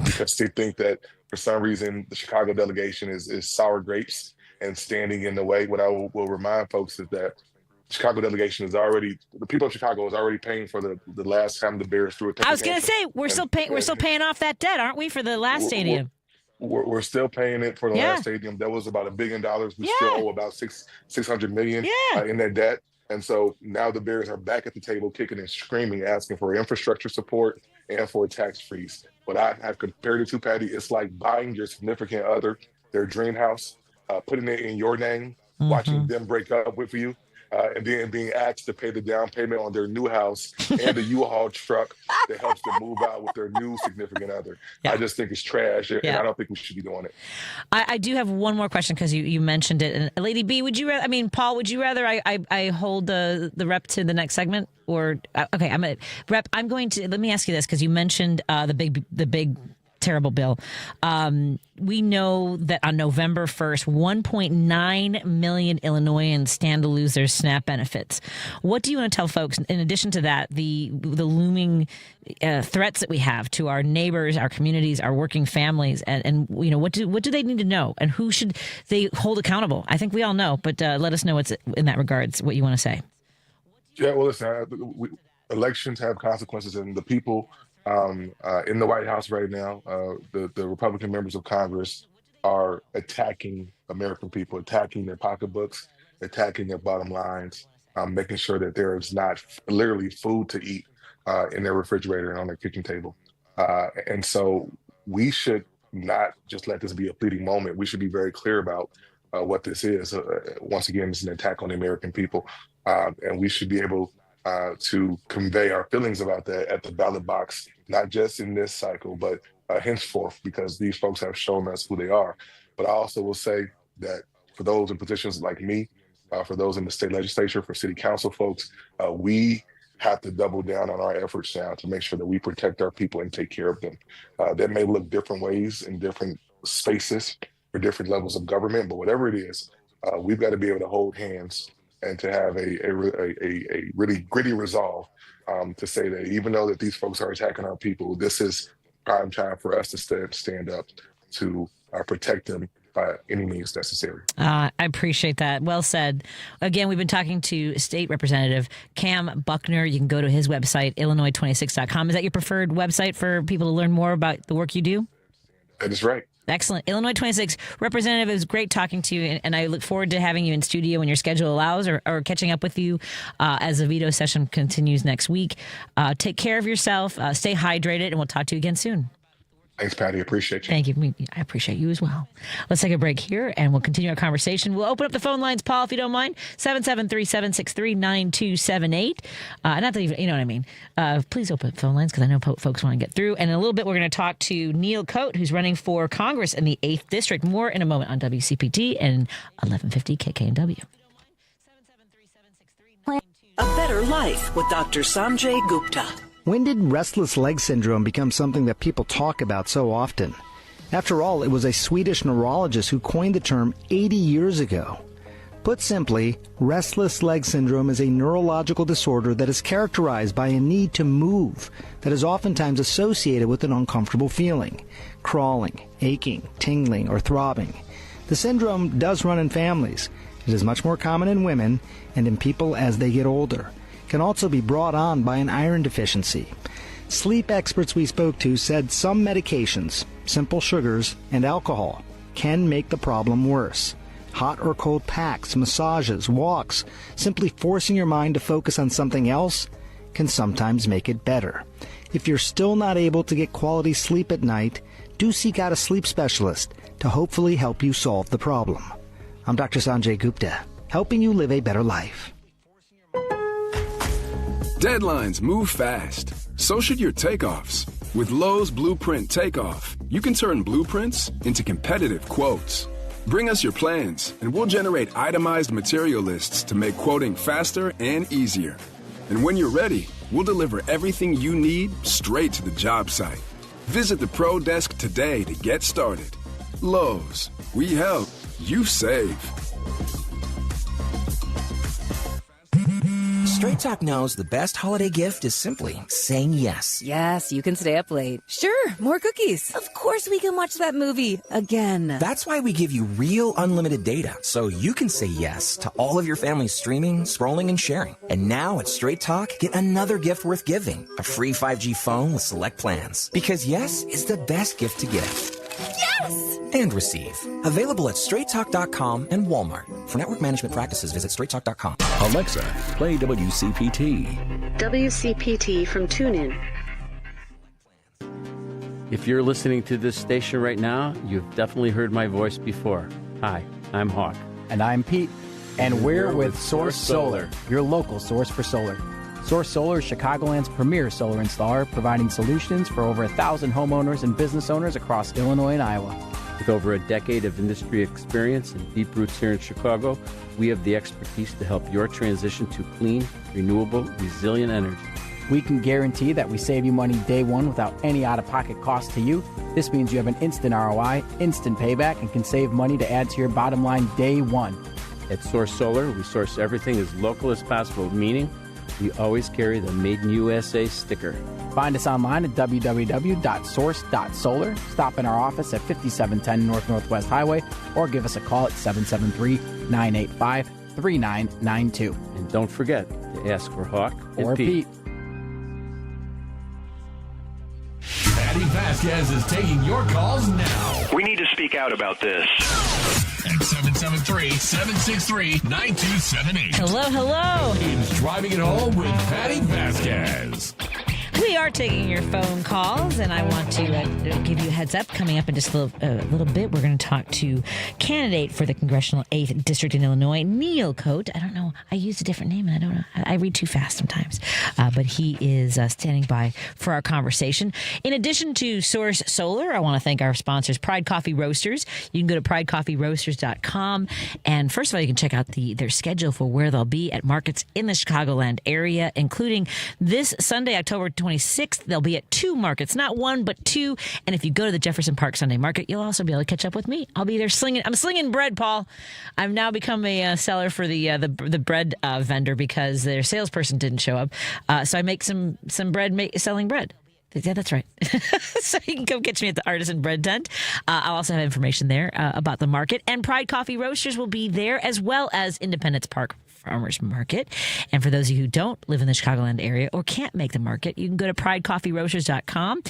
because they think that for some reason the Chicago delegation is sour grapes and standing in the way. What I will remind folks is that Chicago delegation the people of Chicago is already paying for the last time the Bears threw a I was going to say, we're still paying off that debt, aren't we, for the last stadium? We're still paying it for the last stadium. That was about $1 billion. We still owe about $600 million in that debt. And so now the Bears are back at the table, kicking and screaming, asking for infrastructure support and for a tax freeze. What I have compared it to, Patty, it's like buying your significant other their dream house, putting it in your name, watching them break up with you, and then being asked to pay the down payment on their new house and the U-Haul truck that helps them move out with their new significant other. I just think it's trash, and I don't think we should be doing it. I do have one more question because you mentioned it. And Lady B, Paul, would you rather I hold the rep to the next segment? Or okay, let me ask you this, because you mentioned the big terrible bill. We know that on November 1st, 1.9 million Illinoisans stand to lose their SNAP benefits. What do you want to tell folks, in addition to that, the looming threats that we have to our neighbors, our communities, our working families, and what do they need to know, and who should they hold accountable? I think we all know, but let us know what's in that regards, what you want to say. Yeah, well, listen, elections have consequences, and the people in the White House right now, the Republican members of Congress are attacking American people, attacking their pocketbooks, attacking their bottom lines, making sure that there is not literally food to eat in their refrigerator and on their kitchen table. And so we should not just let this be a fleeting moment. We should be very clear about what this is. Once again, it's an attack on the American people. And we should be able to convey our feelings about that at the ballot box, not just in this cycle, but henceforth, because these folks have shown us who they are. But I also will say that for those in positions like me, for those in the state legislature, for city council folks, we have to double down on our efforts now to make sure that we protect our people and take care of them. That may look different ways in different spaces for different levels of government, but whatever it is, we've got to be able to hold hands and to have a really gritty resolve to say that even though that these folks are attacking our people, this is prime time for us to stand up to protect them by any means necessary. I appreciate that. Well said. Again, we've been talking to State Representative Cam Buckner. You can go to his website, Illinois26.com. Is that your preferred website for people to learn more about the work you do? That is right. Excellent. Illinois 26 Representative, it was great talking to you, and I look forward to having you in studio when your schedule allows, or catching up with you as the veto session continues next week. Take care of yourself, stay hydrated, and we'll talk to you again soon. Thanks, Patty. Appreciate you. Thank you. I appreciate you as well. Let's take a break here, and we'll continue our conversation. We'll open up the phone lines, Paul, if you don't mind. 773-763-9278. Not that even, you know what I mean. Please open up the phone lines, because I know folks want to get through. And in a little bit, we're going to talk to Neil Khot, who's running for Congress in the 8th District. More in a moment on WCPT and 1150 KKNW. A better life with Dr. Sanjay Gupta. When did restless leg syndrome become something that people talk about so often? After all, it was a Swedish neurologist who coined the term 80 years ago. Put simply, restless leg syndrome is a neurological disorder that is characterized by a need to move that is oftentimes associated with an uncomfortable feeling, crawling, aching, tingling, or throbbing. The syndrome does run in families. It is much more common in women and in people as they get older. Can also be brought on by an iron deficiency. Sleep experts we spoke to said some medications, simple sugars, and alcohol can make the problem worse. Hot or cold packs, massages, walks, simply forcing your mind to focus on something else can sometimes make it better. If you're still not able to get quality sleep at night, do seek out a sleep specialist to hopefully help you solve the problem. I'm Dr. Sanjay Gupta, helping you live a better life. Deadlines move fast. So should your takeoffs. With Lowe's Blueprint Takeoff, you can turn blueprints into competitive quotes. Bring us your plans, and we'll generate itemized material lists to make quoting faster and easier. And when you're ready, we'll deliver everything you need straight to the job site. Visit the Pro Desk today to get started. Lowe's, we help, you save. Straight Talk knows the best holiday gift is simply saying yes. Yes, you can stay up late. Sure, more cookies. Of course we can watch that movie again. That's why we give you real unlimited data, so you can say yes to all of your family's streaming, scrolling, and sharing. And now at Straight Talk, get another gift worth giving, a free 5G phone with select plans. Because yes is the best gift to give. Yes! And receive. Available at straighttalk.com and Walmart. For network management practices, visit straighttalk.com. Alexa, play WCPT. WCPT from TuneIn. If you're listening to this station right now, you've definitely heard my voice before. Hi, I'm Hawk. And I'm Pete. And we're with Source Solar, your local source for solar. Source Solar is Chicagoland's premier solar installer, providing solutions for over 1,000 homeowners and business owners across Illinois and Iowa. With over a decade of industry experience and deep roots here in Chicago, we have the expertise to help your transition to clean, renewable, resilient energy. We can guarantee that we save you money day one without any out-of-pocket cost to you. This means you have an instant ROI, instant payback, and can save money to add to your bottom line day one. At Source Solar, we source everything as local as possible, meaning we always carry the Made in USA sticker. Find us online at www.source.solar. Stop in our office at 5710 North Northwest Highway or give us a call at 773-985-3992. And don't forget to ask for Hawk or Pete. Patti Vasquez is taking your calls now. We need to speak out about this. At 773-763-9278. Hello. It's Driving It Home with Patti Vasquez. We are taking your phone calls, and I want to give you a heads up. Coming up in just a little bit, we're going to talk to candidate for the Congressional 8th District in Illinois, Neil Khot. I don't know. I used a different name, and I don't know. I read too fast sometimes. But he is standing by for our conversation. In addition to Source Solar, I want to thank our sponsors, Pride Coffee Roasters. You can go to pridecoffeeroasters.com. And first of all, you can check out their schedule for where they'll be at markets in the Chicagoland area, including this Sunday, October 26th. They'll be at 2 markets, not 1, but 2. And if you go to the Jefferson Park Sunday Market, you'll also be able to catch up with me. I'll be there slinging. I'm slinging bread, Paul. I've now become a seller for the bread vendor because their salesperson didn't show up. So I make some bread selling bread. Yeah, that's right. So you can come catch me at the Artisan Bread Tent. I'll also have information there about the market. And Pride Coffee Roasters will be there, as well as Independence Park Farmers Market. And for those of you who don't live in the Chicagoland area or can't make the market, you can go to pridecoffeeroasters.com.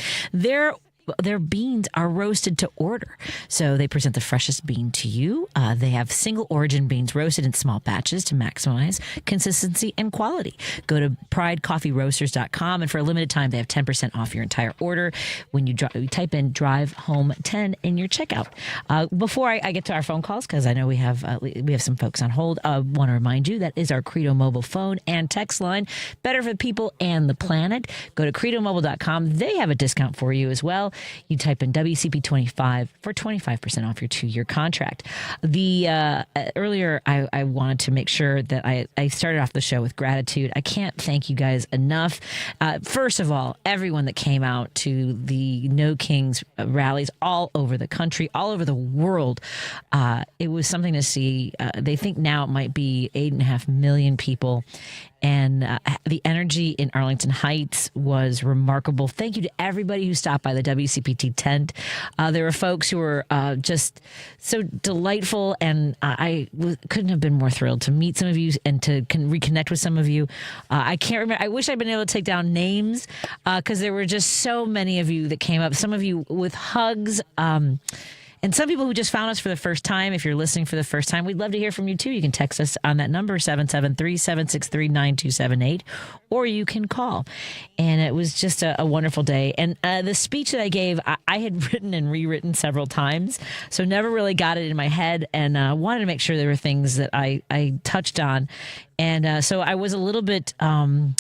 Their beans are roasted to order. So they present the freshest bean to you. They have single origin beans roasted in small batches to maximize consistency and quality. Go to pridecoffeeroasters.com, and for a limited time, they have 10% off your entire order when you type in Drive Home 10 in your checkout. Before I get to our phone calls, because I know we have some folks on hold, I want to remind you that is our Credo mobile phone and text line. Better for the people and the planet. Go to credomobile.com. They have a discount for you as well. You type in WCP25 for 25% off your 2-year contract. Earlier, I wanted to make sure that I started off the show with gratitude. I can't thank you guys enough. First of all, everyone that came out to the No Kings rallies all over the country, all over the world. It was something to see. They think now it might be 8.5 million people. And the energy in Arlington Heights was remarkable. Thank you to everybody who stopped by the WCPT tent. There were folks who were just so delightful, and I couldn't have been more thrilled to meet some of you and to reconnect with some of you. I can't remember. I wish I'd been able to take down names because there were just so many of you that came up, some of you with hugs. And some people who just found us for the first time, if you're listening for the first time, we'd love to hear from you too. You can text us on that number, 773-763-9278, or you can call. And it was just a wonderful day. And the speech that I gave, I had written and rewritten several times, so never really got it in my head, and wanted to make sure there were things that I touched on. And so I was a little bit, like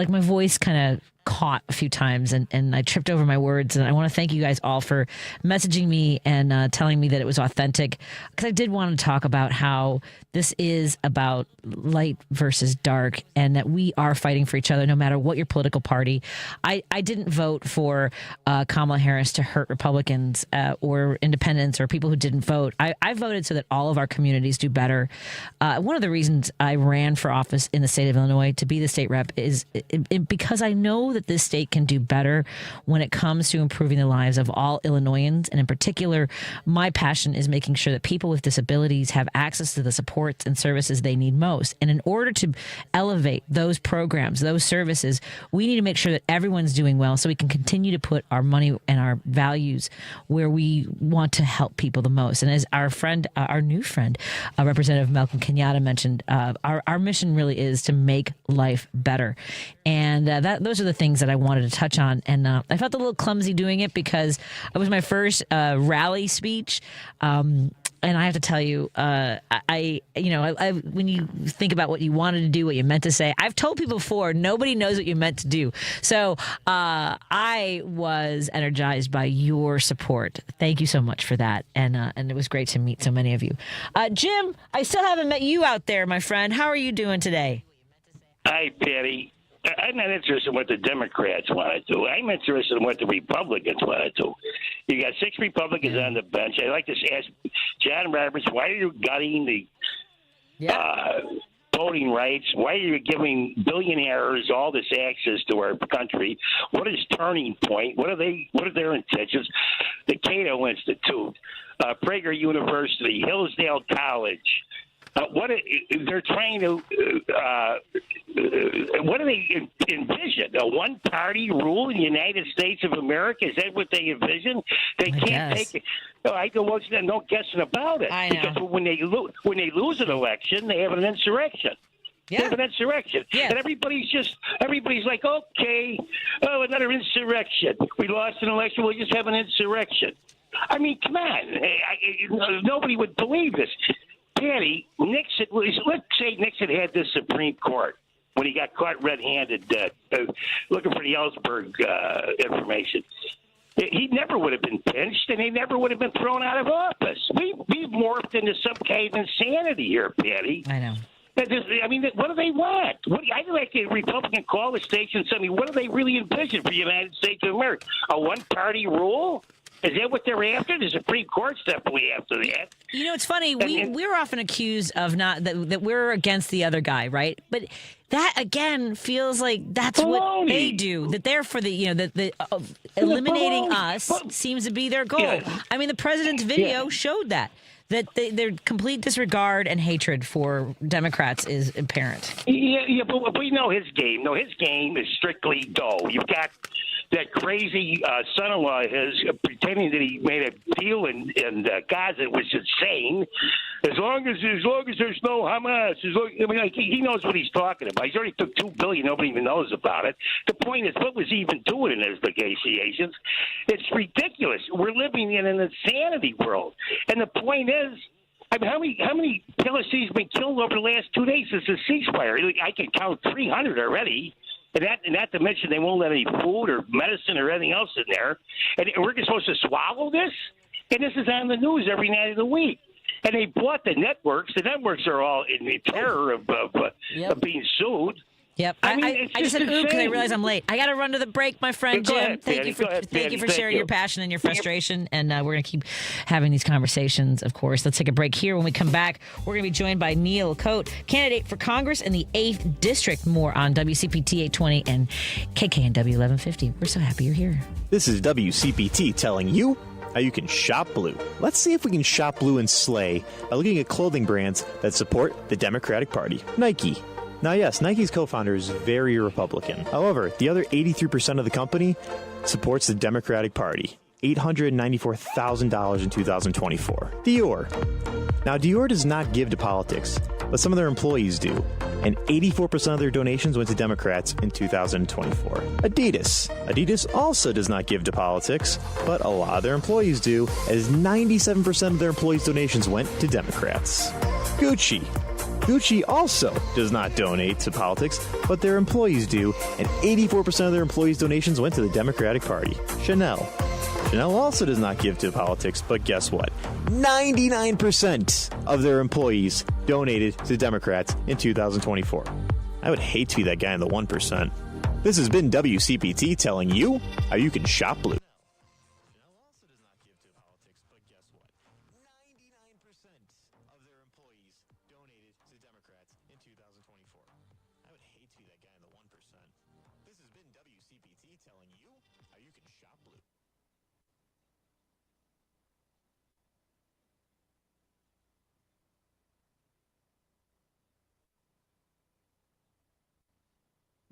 my voice kind of caught a few times and I tripped over my words. And I want to thank you guys all for messaging me and telling me that it was authentic, because I did want to talk about how this is about light versus dark, and that we are fighting for each other no matter what your political party. I didn't vote for Kamala Harris to hurt Republicans or independents or people who didn't vote. I voted so that all of our communities do better. One of the reasons I ran for office in the state of Illinois to be the state rep is because I know that this state can do better when it comes to improving the lives of all Illinoisans. And in particular, my passion is making sure that people with disabilities have access to the supports and services they need most. And in order to elevate those programs, those services, we need to make sure that everyone's doing well so we can continue to put our money and our values where we want to help people the most. And as our friend, our new friend, Representative Malcolm Kenyatta mentioned, our mission really is to make life better. And those are the things that I wanted to touch on. And I felt a little clumsy doing it because it was my first rally speech. And I have to tell you, when you think about what you wanted to do, what you meant to say, I've told people before, nobody knows what you meant to do. So I was energized by your support. Thank you so much for that. And it was great to meet so many of you. Jim, I still haven't met you out there, my friend. How are you doing today? Hi, Patty. I'm not interested in what the Democrats want to do. I'm interested in what the Republicans want to do. You got 6 Republicans on the bench. I'd like to ask John Roberts, why are you gutting the voting rights? Why are you giving billionaires all this access to our country? What is Turning Point? What are their intentions? The Cato Institute, Prager University, Hillsdale College. They're trying to? What do they envision? A one-party rule in the United States of America? Is that what they envision? They can't take it. No, no guessing about it. I know. Because when they lose an election, they have an insurrection. Yeah. They have an insurrection, and everybody's like, okay, another insurrection. We lost an election. We'll just have an insurrection. I mean, come on. Nobody would believe this. Patty, Nixon, let's say Nixon had this Supreme Court when he got caught red-handed looking for the Ellsberg information. He never would have been pinched, and he never would have been thrown out of office. We've morphed into some kind of insanity here, Patty. I know. I mean, what do they want? I'd like a Republican call the station and tell me, what do they really envision for the United States of America? A one-party rule? Is that what they're after? The Supreme Court's definitely after that. You know, it's funny. We're often accused of that we're against the other guy, right? But that again feels like that's what they do. That they're for the eliminating us seems to be their goal. Yeah. I mean, the president's video showed that their complete disregard and hatred for Democrats is apparent. Yeah, but we know his game. No, his game is strictly dough. You've got that crazy son-in-law is pretending that he made a deal in Gaza, which is insane. As long as there's no Hamas, he knows what he's talking about. He's already took $2 billion. Nobody even knows about it. The point is, what was he even doing in his negotiations? It's ridiculous. We're living in an insanity world, and the point is, I mean, how many Palestinians have been killed over the last 2 days since the ceasefire? I can count 300 already. And not to mention they won't let any food or medicine or anything else in there. And we're supposed to swallow this? And this is on the news every night of the week. And they bought the networks. The networks are all in the terror of being sued. Yep. I just said ooh because I realized I'm late. I got to run to the break, my friend Jim. Ahead, thank you for sharing your passion and your frustration. And we're going to keep having these conversations, of course. Let's take a break here. When we come back, we're going to be joined by Neil Khot, candidate for Congress in the 8th District. More on WCPT 820 and KKNW 1150. We're so happy you're here. This is WCPT telling you how you can shop blue. Let's see if we can shop blue and slay by looking at clothing brands that support the Democratic Party. Nike. Now, yes, Nike's co-founder is very Republican. However, the other 83% of the company supports the Democratic Party. $894,000 in 2024. Dior. Now, Dior does not give to politics, but some of their employees do. And 84% of their donations went to Democrats in 2024. Adidas. Adidas also does not give to politics, but a lot of their employees do, as 97% of their employees' donations went to Democrats. Gucci. Gucci also does not donate to politics, but their employees do, and 84% of their employees' donations went to the Democratic Party. Chanel. Chanel also does not give to politics, but guess what? 99% of their employees donated to Democrats in 2024. I would hate to be that guy in the 1%. This has been WCPT telling you how you can shop blue.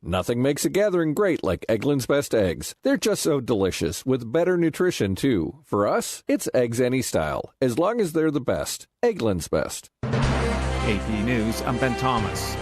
Nothing makes a gathering great like Eggland's Best Eggs. They're just so delicious, with better nutrition, too. For us, it's eggs any style, as long as they're the best. Eggland's Best. AP News, I'm Ben Thomas.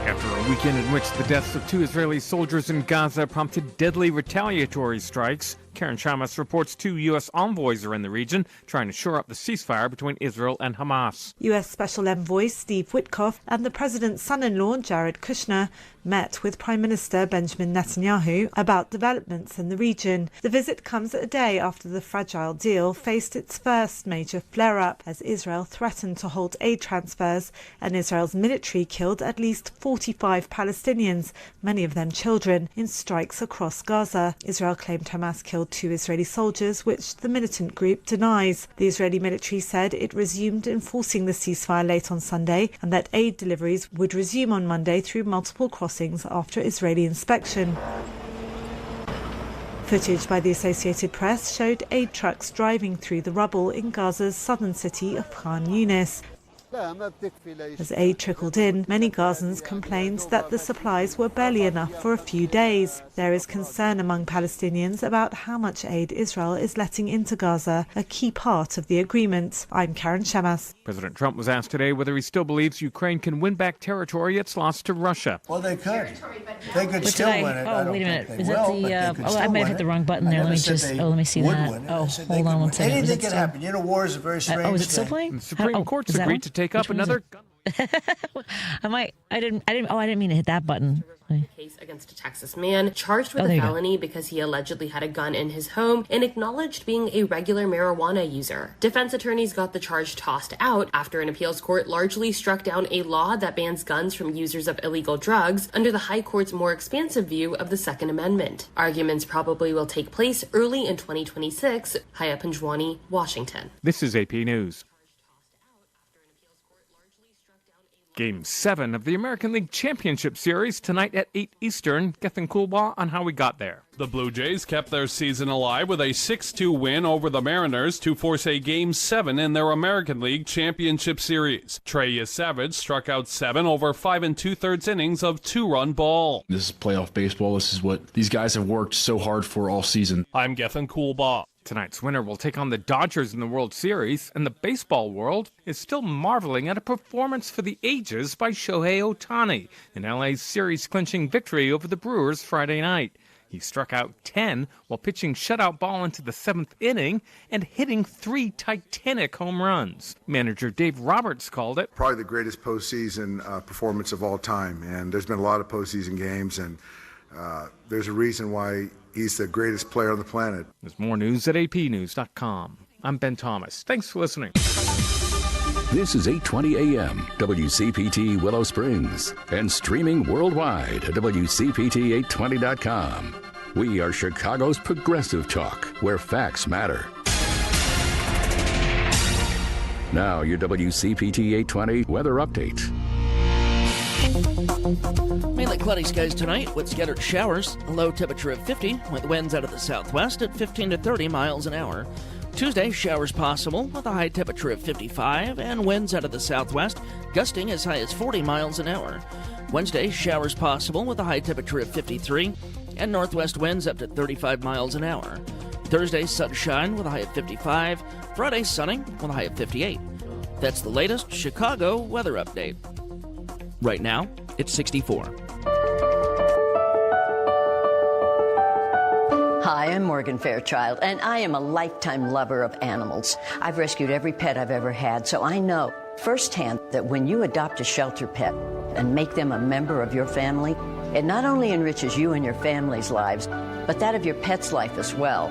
After a weekend in which the deaths of 2 Israeli soldiers in Gaza prompted deadly retaliatory strikes, Karen Shamas reports 2 U.S. envoys are in the region trying to shore up the ceasefire between Israel and Hamas. U.S. Special Envoy Steve Witkoff and the president's son-in-law, Jared Kushner, met with Prime Minister Benjamin Netanyahu about developments in the region. The visit comes a day after the fragile deal faced its first major flare-up as Israel threatened to halt aid transfers and Israel's military killed at least 45 Palestinians, many of them children, in strikes across Gaza. Israel claimed Hamas killed 2 Israeli soldiers, which the militant group denies. The Israeli military said it resumed enforcing the ceasefire late on Sunday and that aid deliveries would resume on Monday through multiple crossings after Israeli inspection. Footage by the Associated Press showed aid trucks driving through the rubble in Gaza's southern city of Khan Yunis. As aid trickled in, many Gazans complained that the supplies were barely enough for a few days. There is concern among Palestinians about how much aid Israel is letting into Gaza, a key part of the agreement. I'm Karen Shamas. President Trump was asked today whether he still believes Ukraine can win back territory it's lost to Russia. Well, they could. They could still win it. Oh, wait a minute. Is that the... I might have hit the wrong button there. Let me just... let me see that. Oh, hold on one second. Anything can happen. You know, war is a very strange thing. Oh, is it still playing? The Supreme Court's agreed to take up another... I didn't mean to hit that button. Case against a Texas man charged with a felony because he allegedly had a gun in his home and acknowledged being a regular marijuana user. Defense attorneys got the charge tossed out after an appeals court largely struck down a law that bans guns from users of illegal drugs under the High Court's more expansive view of the Second Amendment. Arguments probably will take place early in 2026. Haya Panjwani, Washington. This is AP News. Game 7 of the American League Championship Series tonight at 8 Eastern. Gethin Coolbaugh on how we got there. The Blue Jays kept their season alive with a 6-2 win over the Mariners to force a Game 7 in their American League Championship Series. Trey Savage struck out 7 over 5 2/3 innings of 2-run ball. This is playoff baseball. This is what these guys have worked so hard for all season. I'm Gethin Coolbaugh. Tonight's winner will take on the Dodgers in the World Series, and the baseball world is still marveling at a performance for the ages by Shohei Ohtani in LA's series-clinching victory over the Brewers Friday night. He struck out 10 while pitching shutout ball into the 7th inning and hitting 3 titanic home runs. Manager Dave Roberts called it probably the greatest postseason performance of all time, and there's been a lot of postseason games, and there's a reason why he's the greatest player on the planet. There's more news at apnews.com. I'm Ben Thomas. Thanks for listening. This is 820 AM, WCPT Willow Springs, and streaming worldwide at WCPT820.com. We are Chicago's progressive talk, where facts matter. Now, your WCPT 820 weather update. Mainly cloudy skies tonight with scattered showers. A low temperature of 50 with winds out of the southwest at 15 to 30 miles an hour. Tuesday, showers possible with a high temperature of 55 and winds out of the southwest, gusting as high as 40 miles an hour. Wednesday, showers possible with a high temperature of 53 and northwest winds up to 35 miles an hour. Thursday, sunshine with a high of 55. Friday, sunny with a high of 58. That's the latest Chicago weather update. Right now, it's 64. Hi, I'm Morgan Fairchild, and I am a lifetime lover of animals. I've rescued every pet I've ever had, so I know firsthand that when you adopt a shelter pet and make them a member of your family, it not only enriches you and your family's lives, but that of your pet's life as well.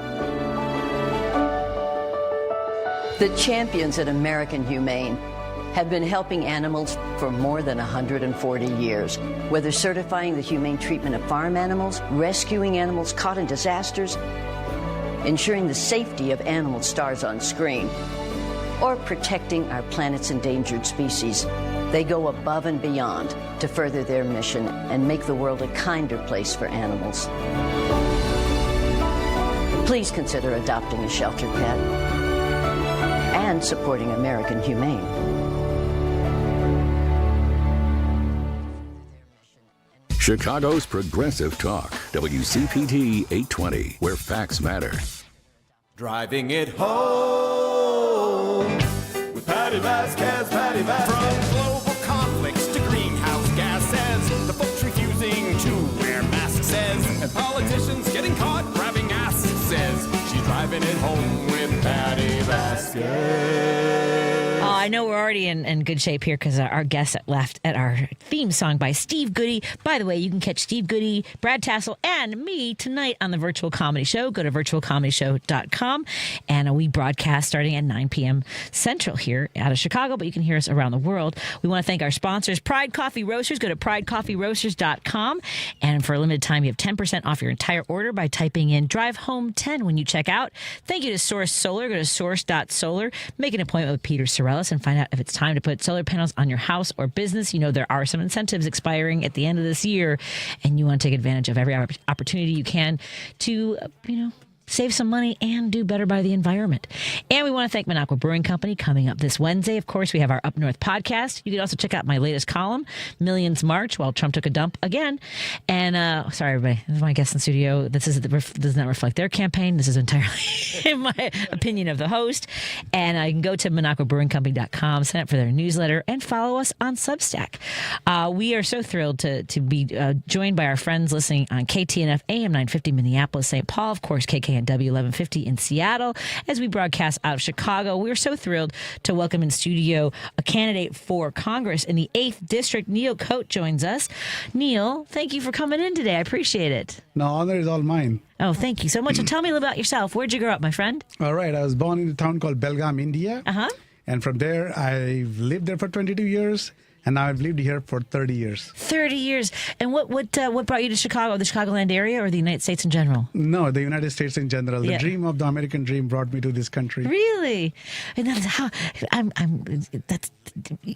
The champions at American Humane have been helping animals for more than 140 years. Whether certifying the humane treatment of farm animals, rescuing animals caught in disasters, ensuring the safety of animal stars on screen, or protecting our planet's endangered species, they go above and beyond to further their mission and make the world a kinder place for animals. Please consider adopting a shelter pet and supporting American Humane. Chicago's progressive talk, WCPT 820, where facts matter. Driving it home with Patti Vasquez, Patti Vasquez. From global conflicts to greenhouse gases, the folks refusing to wear masks says, and politicians getting caught grabbing asses says. driving it home with Patti Vasquez. Oh, I know we're already in good shape here because our guest left at our theme song by Steve Goody. By the way, you can catch Steve Goody, Brad Tassel, and me tonight on the Virtual Comedy Show. Go to virtualcomedyshow.com. And we broadcast starting at 9 p.m. Central here out of Chicago, but you can hear us around the world. We want to thank our sponsors, Pride Coffee Roasters. Go to pridecoffeeroasters.com. And for a limited time, you have 10% off your entire order by typing in Drive Home 10 when you check out. Thank you to Source Solar. Go to source.solar. Make an appointment with Peter Sorrellis and find out if it's time to put solar panels on your house or business. You know, there are some incentives expiring at the end of this year, and you want to take advantage of every opportunity you can to, save some money and do better by the environment. And we want to thank Minocqua Brewing Company. Coming up this Wednesday, of course, we have our Up North podcast. You can also check out my latest column, Millions March, while Trump took a dump again. And sorry, everybody, this is my guest in studio. This does not reflect their campaign. This is entirely in my opinion of the host. And you can go to MinocquaBrewingCompany.com, sign up for their newsletter, and follow us on Substack. We are so thrilled to be joined by our friends listening on KTNF AM 950 Minneapolis, St. Paul, of course, KKNW 1150 in Seattle, as we broadcast out of Chicago. We're so thrilled to welcome in studio a candidate for Congress in the 8th District. Neil Khot joins us. Neil, thank you for coming in today. I appreciate it. No, honor is all mine. Oh, thank you so much. And tell me a little about yourself. Where'd you grow up, my friend? All right. I was born in a town called Belgaum, India. Uh-huh. And from there, I've lived there for 22 years. And now I've lived here for 30 years. 30 years. And what brought you to Chicago, the Chicagoland area, or the United States in general? No, the United States in general. The dream of the American dream brought me to this country. Really? And that's how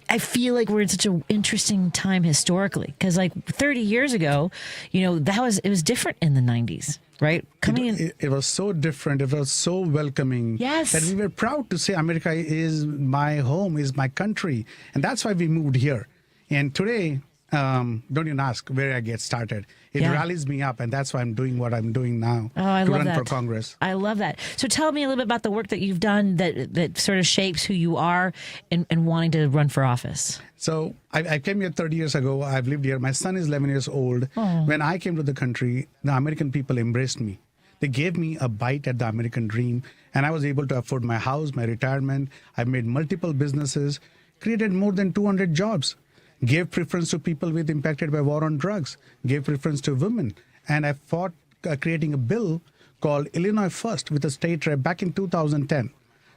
I feel like we're in such an interesting time historically, because like 30 years ago, it was different in the 90s. Right? It was so different. It was so welcoming. Yes. That we were proud to say America is my home, is my country. And that's why we moved here. And today, don't even ask where I get started. It rallies me up, and that's why I'm doing what I'm doing now to run for Congress. I love that. So tell me a little bit about the work that you've done that sort of shapes who you are and wanting to run for office. So I came here 30 years ago. I've lived here. My son is 11 years old. Oh. When I came to the country, the American people embraced me. They gave me a bite at the American dream, and I was able to afford my house, my retirement. I've made multiple businesses, created more than 200 jobs, gave preference to people impacted by war on drugs, gave preference to women. And I fought creating a bill called Illinois First with a state rep back in 2010.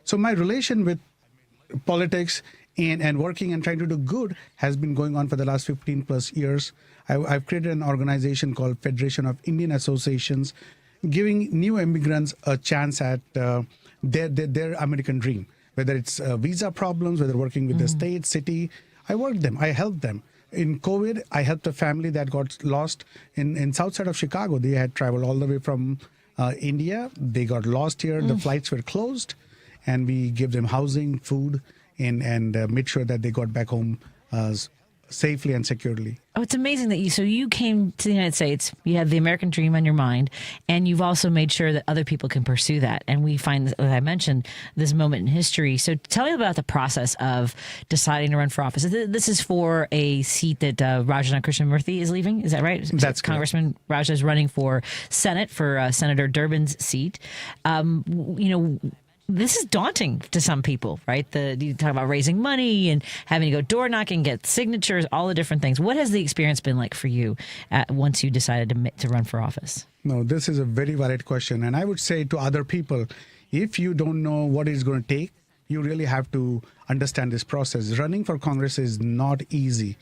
So my relation with politics and working and trying to do good has been going on for the last 15 plus years. I've created an organization called Federation of Indian Associations, giving new immigrants a chance at their American dream, whether it's visa problems, whether working with the state, city. I worked them. I helped them. In COVID, I helped a family that got lost in south side of Chicago. They had traveled all the way from India. They got lost here. The flights were closed, and we gave them housing, food, and made sure that they got back home safely and securely. Oh, it's amazing that you came to the United States, you had the American dream on your mind, and you've also made sure that other people can pursue that. And we find, as I mentioned, this moment in history. So tell me about the process of deciding to run for office. This is for a seat that Rajan Krishnamurthy is leaving. Is that right? That's Congressman Raja is running for Senate for Senator Durbin's seat. This is daunting to some people, right? You talk about raising money and having to go door knocking, get signatures, all the different things. What has the experience been like for you once you decided to run for office? No, this is a very valid question. And I would say to other people, if you don't know what it's going to take, you really have to understand this process. Running for Congress is not easy.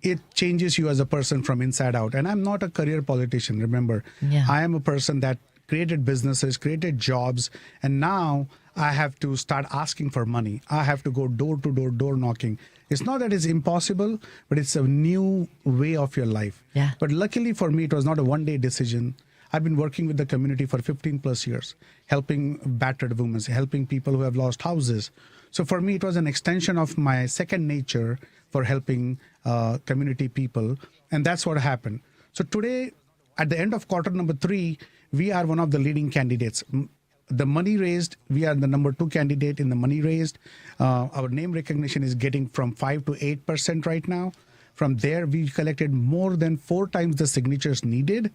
It changes you as a person from inside out. And I'm not a career politician, remember. Yeah. I am a person that created businesses, created jobs, and now I have to start asking for money. I have to go door to door knocking. It's not that it's impossible, but it's a new way of your life. Yeah. But luckily for me, it was not a one-day decision. I've been working with the community for 15 plus years, helping battered women, helping people who have lost houses. So for me, it was an extension of my second nature for helping community people. And that's what happened. So today, at the end of quarter number 3, we are one of the leading candidates. The money raised, we are the number 2 candidate in the money raised. Our name recognition is getting from 5 to 8% right now. From there, we collected more than 4 times the signatures needed.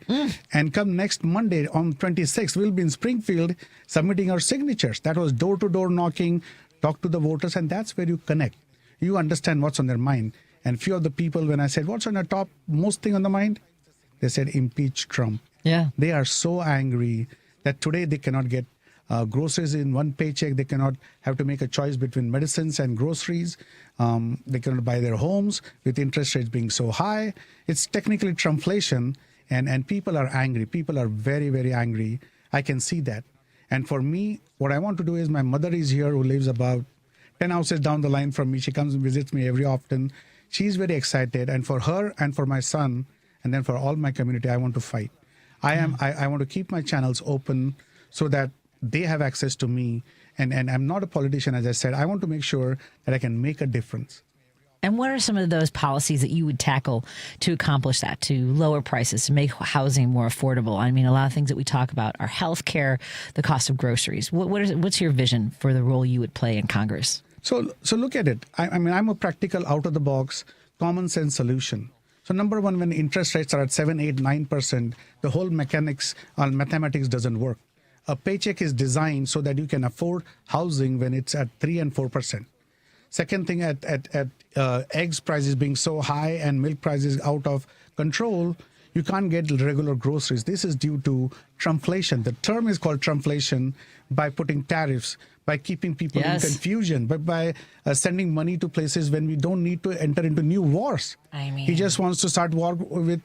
And come next Monday on 26th, we'll be in Springfield submitting our signatures. That was door-to-door knocking, talk to the voters, and that's where you connect. You understand what's on their mind. And few of the people, when I said, what's on the top most thing on the mind? They said, impeach Trump. Yeah. They are so angry that today they cannot get groceries in one paycheck. They cannot have to make a choice between medicines and groceries. They cannot buy their homes with interest rates being so high. It's technically Trumpflation, and people are angry. People are very, very angry. I can see that. And for me, what I want to do is, my mother is here who lives about 10 houses down the line from me. She comes and visits me every often. She's very excited. And for her and for my son, and then for all my community, I want to fight. I want to keep my channels open so that they have access to me. And I'm not a politician, as I said. I want to make sure that I can make a difference. And what are some of those policies that you would tackle to accomplish that, to lower prices, to make housing more affordable? I mean, a lot of things that we talk about are healthcare, the cost of groceries. What's your vision for the role you would play in Congress? So look at it. I mean, I'm a practical, out-of-the-box, common-sense solution. So number one, when interest rates are at 7, 8, 9%, the whole mathematics doesn't work. A paycheck is designed so that you can afford housing when it's at 3 and 4%. Second thing, at eggs prices being so high and milk prices out of control, you can't get regular groceries. This is due to Trumpflation. The term is called Trumpflation by putting tariffs, by keeping people in confusion, but by sending money to places when we don't need to enter into new wars. I mean, he just wants to start war with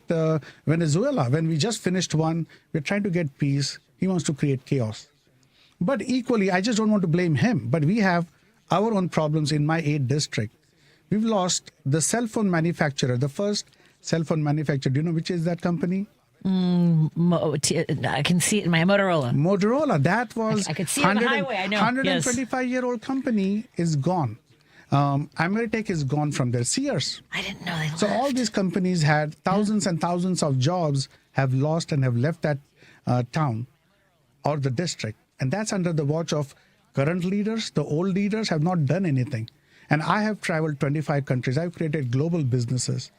Venezuela. When we just finished one, we're trying to get peace. He wants to create chaos. But equally, I just don't want to blame him. But we have our own problems in my 8th district. We've lost the cell phone manufacturer, the first cell phone manufacturer. Do you know which is that company? I can see it in my Motorola. Motorola, that was I could see it on the highway. I know. 125-year-old company is gone. Ameritech is gone from there. Sears. I didn't know they left. So all these companies had thousands and thousands of jobs have lost and have left that town or the district. And that's under the watch of current leaders. The old leaders have not done anything. And I have traveled 25 countries. I've created global businesses.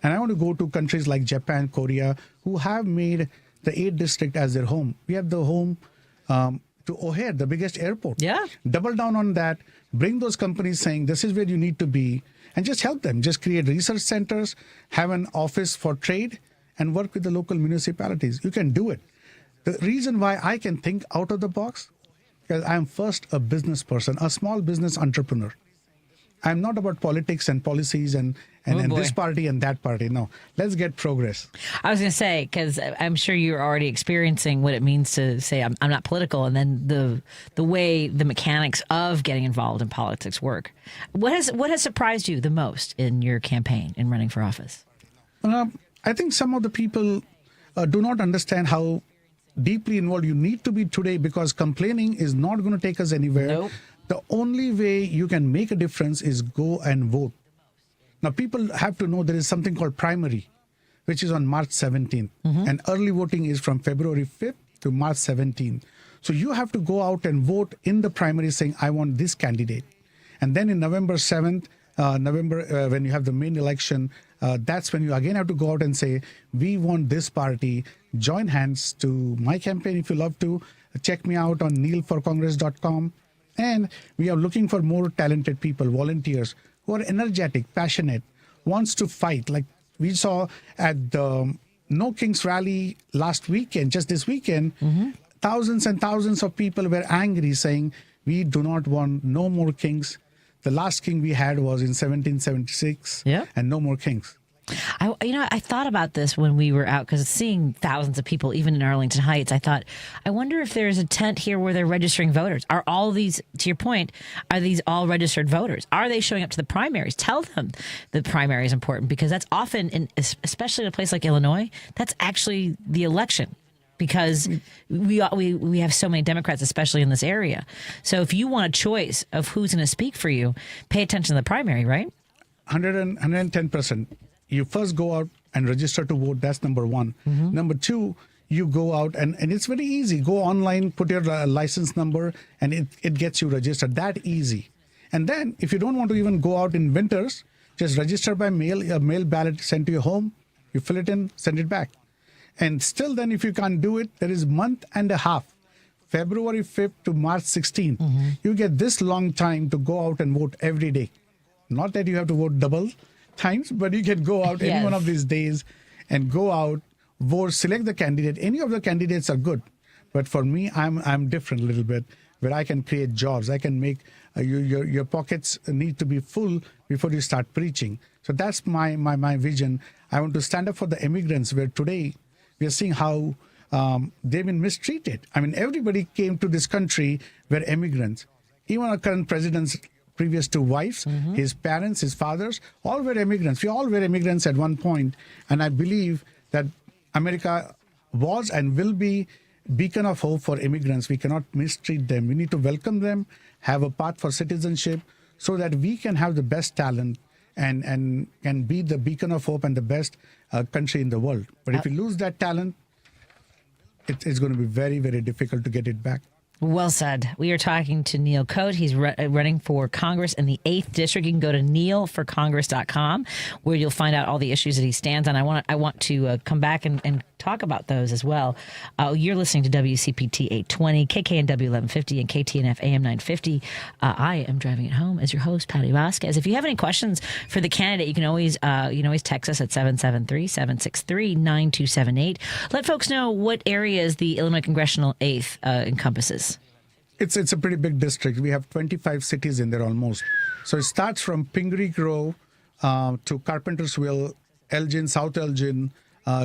And I want to go to countries like Japan, Korea, who have made the 8th district as their home. We have the home to O'Hare, the biggest airport. Yeah. Double down on that. Bring those companies saying this is where you need to be. And just help them. Just create research centers, have an office for trade, and work with the local municipalities. You can do it. The reason why I can think out of the box, because I'm first a business person, a small business entrepreneur. I'm not about politics and policies and this party and that party. No, let's get progress. I was going to say, because I'm sure you're already experiencing what it means to say I'm not political, and then the way the mechanics of getting involved in politics work. What has surprised you the most in your campaign in running for office? I think some of the people do not understand how deeply involved you need to be today, because complaining is not going to take us anywhere. Nope. The only way you can make a difference is go and vote. Now, people have to know there is something called primary, which is on March 17th. And early voting is from February 5th to March 17th. So you have to go out and vote in the primary saying, I want this candidate. And then in November 7th, when you have the main election, that's when you again have to go out and say, we want this party. Join hands to my campaign if you love to. Check me out on kneelforcongress.com. And we are looking for more talented people, volunteers, who are energetic, passionate, wants to fight. Like we saw at the No Kings rally last weekend, just this weekend, thousands and thousands of people were angry saying, we do not want no more kings. The last king we had was in 1776, and no more kings. I thought about this when we were out, because seeing thousands of people, even in Arlington Heights, I thought, I wonder if there's a tent here where they're registering voters. Are all these, to your point, are these all registered voters? Are they showing up to the primaries? Tell them the primary is important, because that's often, especially in a place like Illinois, that's actually the election. Because we have so many Democrats, especially in this area. So if you want a choice of who's going to speak for you, pay attention to the primary, right? 110%. You first go out and register to vote. That's number one. Number two, you go out and it's very easy. Go online, put your license number, and it gets you registered. That easy. And then if you don't want to even go out in winters, Just register by mail, a mail ballot sent to your home. You fill it in, send it back. And still then, if you can't do it, there is a month and a half, February 5th to March 16th. Mm-hmm. You get this long time to go out and vote every day. Not that you have to vote double times, but you can go out any one of these days and go out, vote, select the candidate. Any of the candidates are good. But for me, I'm different a little bit, where I can create jobs. I can make your pockets need to be full before you start preaching. So that's my vision. I want to stand up for the immigrants, where today we are seeing how they've been mistreated. I mean, everybody came to this country were immigrants. Even our current president's previous two wives, his parents, his fathers, all were immigrants. We all were immigrants at one point. And I believe that America was and will be a beacon of hope for immigrants. We cannot mistreat them. We need to welcome them, have a path for citizenship, so that we can have the best talent and be the beacon of hope and the best country in the world. But if we lose that talent, it's going to be very, very difficult to get it back. Well said. We are talking to Neil Khot. He's running for Congress in the 8th District. You can go to neilforcongress.com, where you'll find out all the issues that he stands on. I want to come back and talk about those as well. You're listening to WCPT 820, KKNW 1150, and KTNF AM 950. I am driving it home as your host, Patti Vasquez. If you have any questions for the candidate, you can always text us at 773-763-9278. Let folks know what areas the Illinois Congressional 8th encompasses. It's a pretty big district. We have 25 cities in there almost. So it starts from Pingree Grove to Carpentersville, Elgin, South Elgin,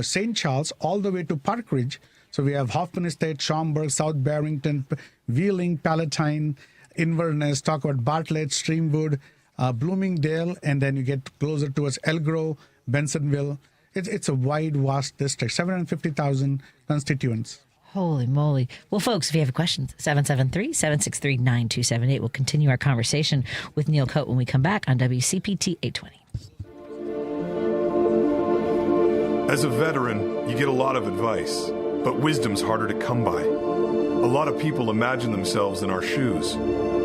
St. Charles, all the way to Park Ridge. So we have Hoffman Estate, Schaumburg, South Barrington, Wheeling, Palatine, Inverness, talk about Bartlett, Streamwood, Bloomingdale, and then you get closer towards Elgrove, Bensonville. It's a wide, vast district, 750,000 constituents. Holy moly. Well, folks, if you have questions, 773-763-9278. We'll continue our conversation with Neil Khot when we come back on WCPT 820. As a veteran, you get a lot of advice, but wisdom's harder to come by. A lot of people imagine themselves in our shoes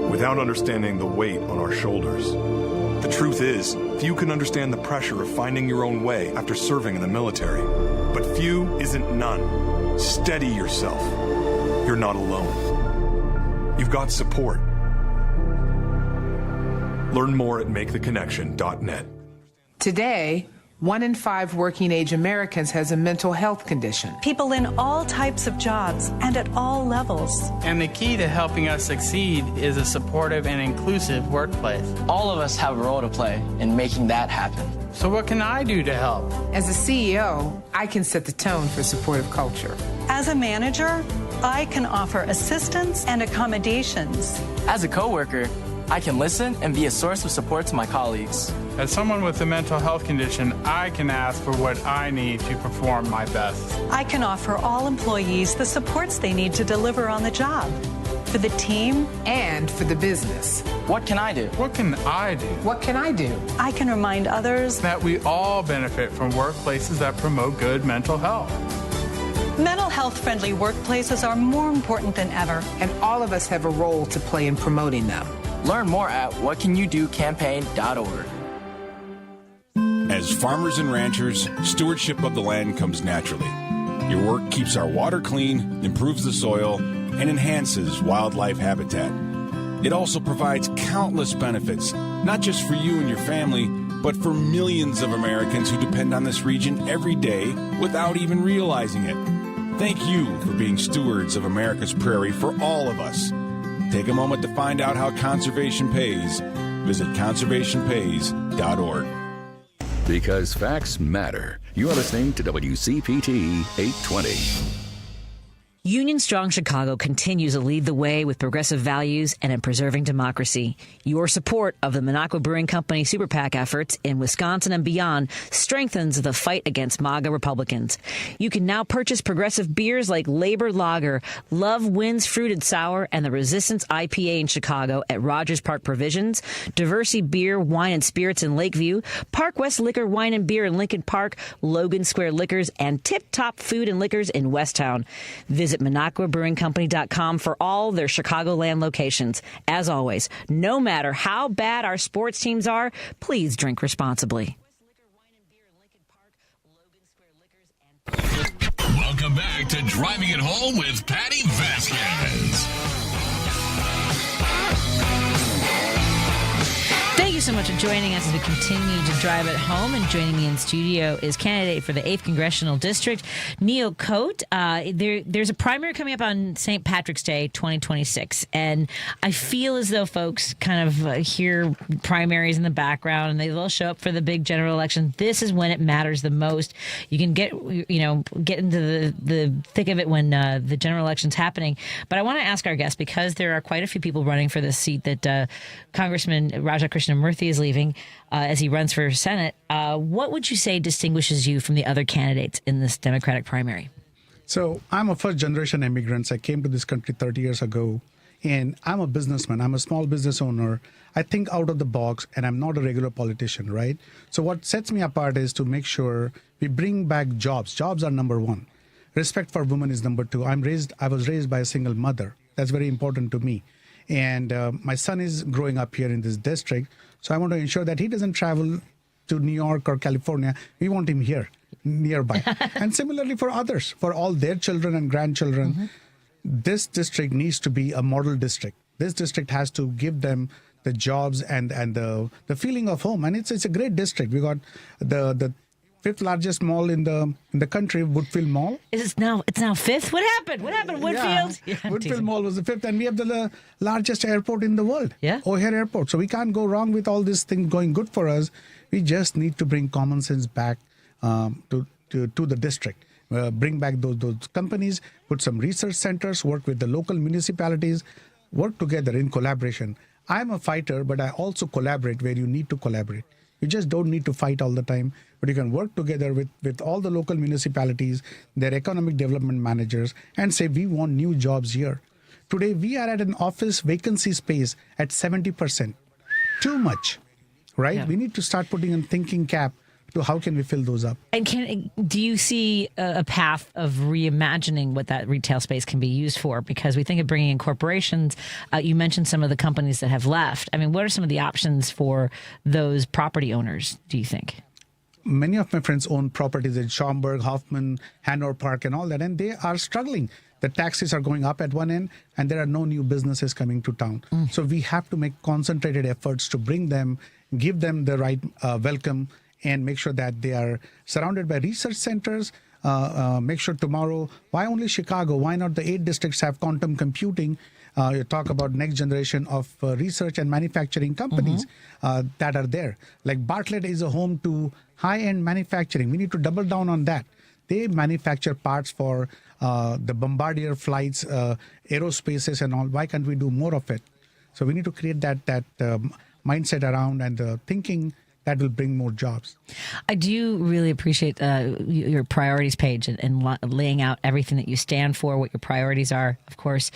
without understanding the weight on our shoulders. The truth is, few can understand the pressure of finding your own way after serving in the military. But few isn't none. Steady yourself. You're not alone. You've got support. Learn more at maketheconnection.net. Today, 1 in 5 working-age Americans has a mental health condition. People in all types of jobs and at all levels. And the key to helping us succeed is a supportive and inclusive workplace. All of us have a role to play in making that happen. So what can I do to help? As a CEO, I can set the tone for supportive culture. As a manager, I can offer assistance and accommodations. As a coworker, I can listen and be a source of support to my colleagues. As someone with a mental health condition, I can ask for what I need to perform my best. I can offer all employees the supports they need to deliver on the job. For the team and for the business. What can I do? What can I do? What can I do? I can remind others that we all benefit from workplaces that promote good mental health. Mental health-friendly workplaces are more important than ever. And all of us have a role to play in promoting them. Learn more at whatcanyoudocampaign.org. As farmers and ranchers, stewardship of the land comes naturally. Your work keeps our water clean, improves the soil, and enhances wildlife habitat. It also provides countless benefits, not just for you and your family, but for millions of Americans who depend on this region every day without even realizing it. Thank you for being stewards of America's prairie for all of us. Take a moment to find out how conservation pays. Visit conservationpays.org. Because facts matter. You are listening to WCPT 820. Union Strong Chicago continues to lead the way with progressive values and in preserving democracy. Your support of the Minocqua Brewing Company Super PAC efforts in Wisconsin and beyond strengthens the fight against MAGA Republicans. You can now purchase progressive beers like Labor Lager, Love Wins Fruited Sour, and the Resistance IPA in Chicago at Rogers Park Provisions, Diversity Beer, Wine, and Spirits in Lakeview, Park West Liquor, Wine, and Beer in Lincoln Park, Logan Square Liquors, and Tip Top Food and Liquors in Westtown. Visit visit MinocquaBrewingCompany.com for all their Chicagoland locations. As always, no matter how bad our sports teams are, please drink responsibly. Welcome back to Driving It Home with Patti Vasquez. Thank you so much for joining us as we continue to drive it home. And joining me in studio is candidate for the 8th Congressional District, Khot. There's a primary coming up on St. Patrick's Day, 2026. And I feel as though folks kind of hear primaries in the background and they will show up for the big general election. This is when it matters the most. You can get into the thick of it when the general election's happening. But I want to ask our guests, because there are quite a few people running for this seat that Congressman Raja Krishnamurthy is leaving as he runs for Senate. What would you say distinguishes you from the other candidates in this Democratic primary? So I'm a first-generation immigrant. I came to this country 30 years ago, and I'm a businessman. I'm a small business owner. I think out of the box, and I'm not a regular politician, right? So what sets me apart is to make sure we bring back jobs. Jobs are number one. Respect for women is number two. I was raised by a single mother. That's very important to me. And my son is growing up here in this district, so I want to ensure that he doesn't travel to New York or California. We want him here, nearby. And similarly for others, for all their children and grandchildren, this district needs to be a model district. This district has to give them the jobs and the feeling of home. And it's a great district. We got the 5th largest mall in the country, Woodfield Mall. It's now 5th? What happened? Woodfield? Yeah, Woodfield Mall was the 5th, and we have the largest airport in the world, O'Hare Airport. So we can't go wrong with all these things going good for us. We just need to bring common sense back to the district. Bring back those companies, put some research centers, work with the local municipalities, work together in collaboration. I'm a fighter, but I also collaborate where you need to collaborate. You just don't need to fight all the time, but you can work together with all the local municipalities, their economic development managers, and say, we want new jobs here. Today, we are at an office vacancy space at 70%. Too much, right? Yeah. We need to start putting in thinking cap to how can we fill those up. And do you see a path of reimagining what that retail space can be used for? Because we think of bringing in corporations. You mentioned some of the companies that have left. I mean, what are some of the options for those property owners, do you think? Many of my friends own properties in Schaumburg, Hoffman, Hanover Park and all that, and they are struggling. The taxes are going up at one end, and there are no new businesses coming to town. So we have to make concentrated efforts to bring them, give them the right welcome, and make sure that they are surrounded by research centers. Make sure tomorrow, why only Chicago? Why not the 8 districts have quantum computing? You talk about next generation of research and manufacturing companies that are there. Like Bartlett is a home to high-end manufacturing. We need to double down on that. They manufacture parts for the Bombardier flights, aerospaces and all. Why can't we do more of it? So we need to create that mindset around and thinking that will bring more jobs. I do really appreciate your priorities page and laying out everything that you stand for, what your priorities are, of course.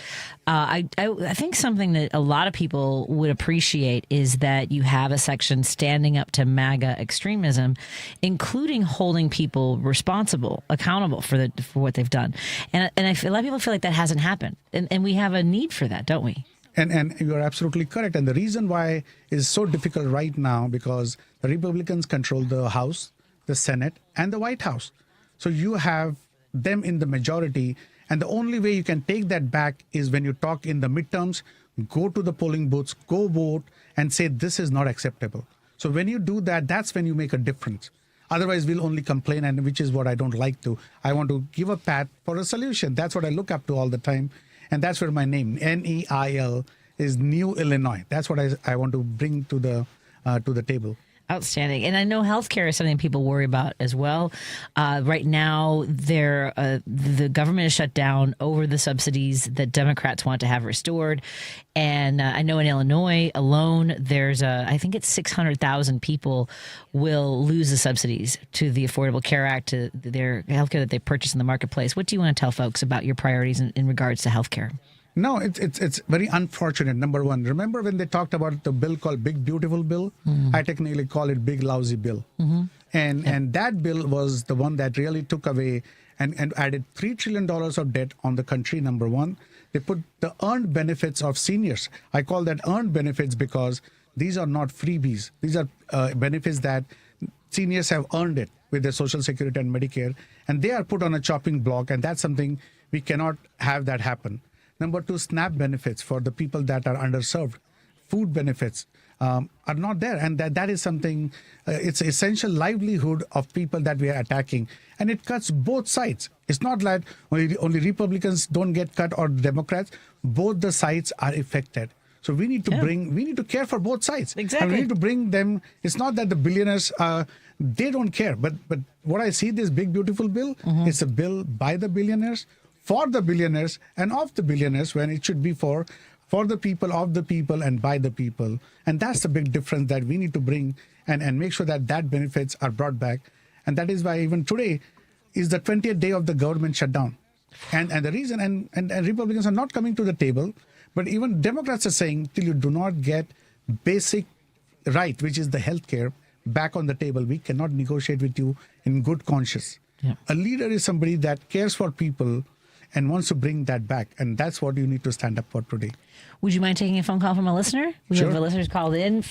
I think something that a lot of people would appreciate is that you have a section standing up to MAGA extremism, including holding people responsible, accountable for what they've done. And I feel a lot of people feel like that hasn't happened. And we have a need for that, don't we? And you're absolutely correct. And the reason why it's so difficult right now, because the Republicans control the House, the Senate, and the White House. So you have them in the majority. And the only way you can take that back is when you talk in the midterms, go to the polling booths, go vote, and say this is not acceptable. So when you do that, that's when you make a difference. Otherwise, we'll only complain, and which is what I don't like to. I want to give a path for a solution. That's what I look up to all the time. And that's where my name, NEIL, is New Illinois. That's what I want to bring to the table. Outstanding. And I know healthcare is something people worry about as well. Right now, the government is shut down over the subsidies that Democrats want to have restored. And I know in Illinois alone, there's I think it's 600,000 people will lose the subsidies to the Affordable Care Act, to their healthcare that they purchase in the marketplace. What do you want to tell folks about your priorities in regards to healthcare? No, it's very unfortunate. Number one, remember when they talked about the bill called Big Beautiful Bill? I technically call it Big Lousy Bill. And that bill was the one that really took away and added $3 trillion of debt on the country, number one. They put the earned benefits of seniors. I call that earned benefits because these are not freebies. These are benefits that seniors have earned it with their Social Security and Medicare, and they are put on a chopping block, and that's something we cannot have that happen. Number two, SNAP benefits for the people that are underserved. Food benefits are not there, and that is something, it's essential livelihood of people that we are attacking, and it cuts both sides. It's not like only Republicans don't get cut or Democrats. Both the sides are affected. So we need to we need to care for both sides. Exactly. And we need to bring them. It's not that the billionaires, they don't care. But what I see, this big, beautiful bill, it's a bill by the billionaires, for the billionaires, and of the billionaires, when it should be for the people, of the people, and by the people. And that's the big difference that we need to bring and make sure that benefits are brought back. And that is why even today is the 20th day of the government shutdown. And the reason, and Republicans are not coming to the table, but even Democrats are saying, till you do not get basic right, which is the health care, back on the table, we cannot negotiate with you in good conscience. Yeah. A leader is somebody that cares for people and wants to bring that back. And that's what you need to stand up for today. Would you mind taking a phone call from a listener? We have a listener called in.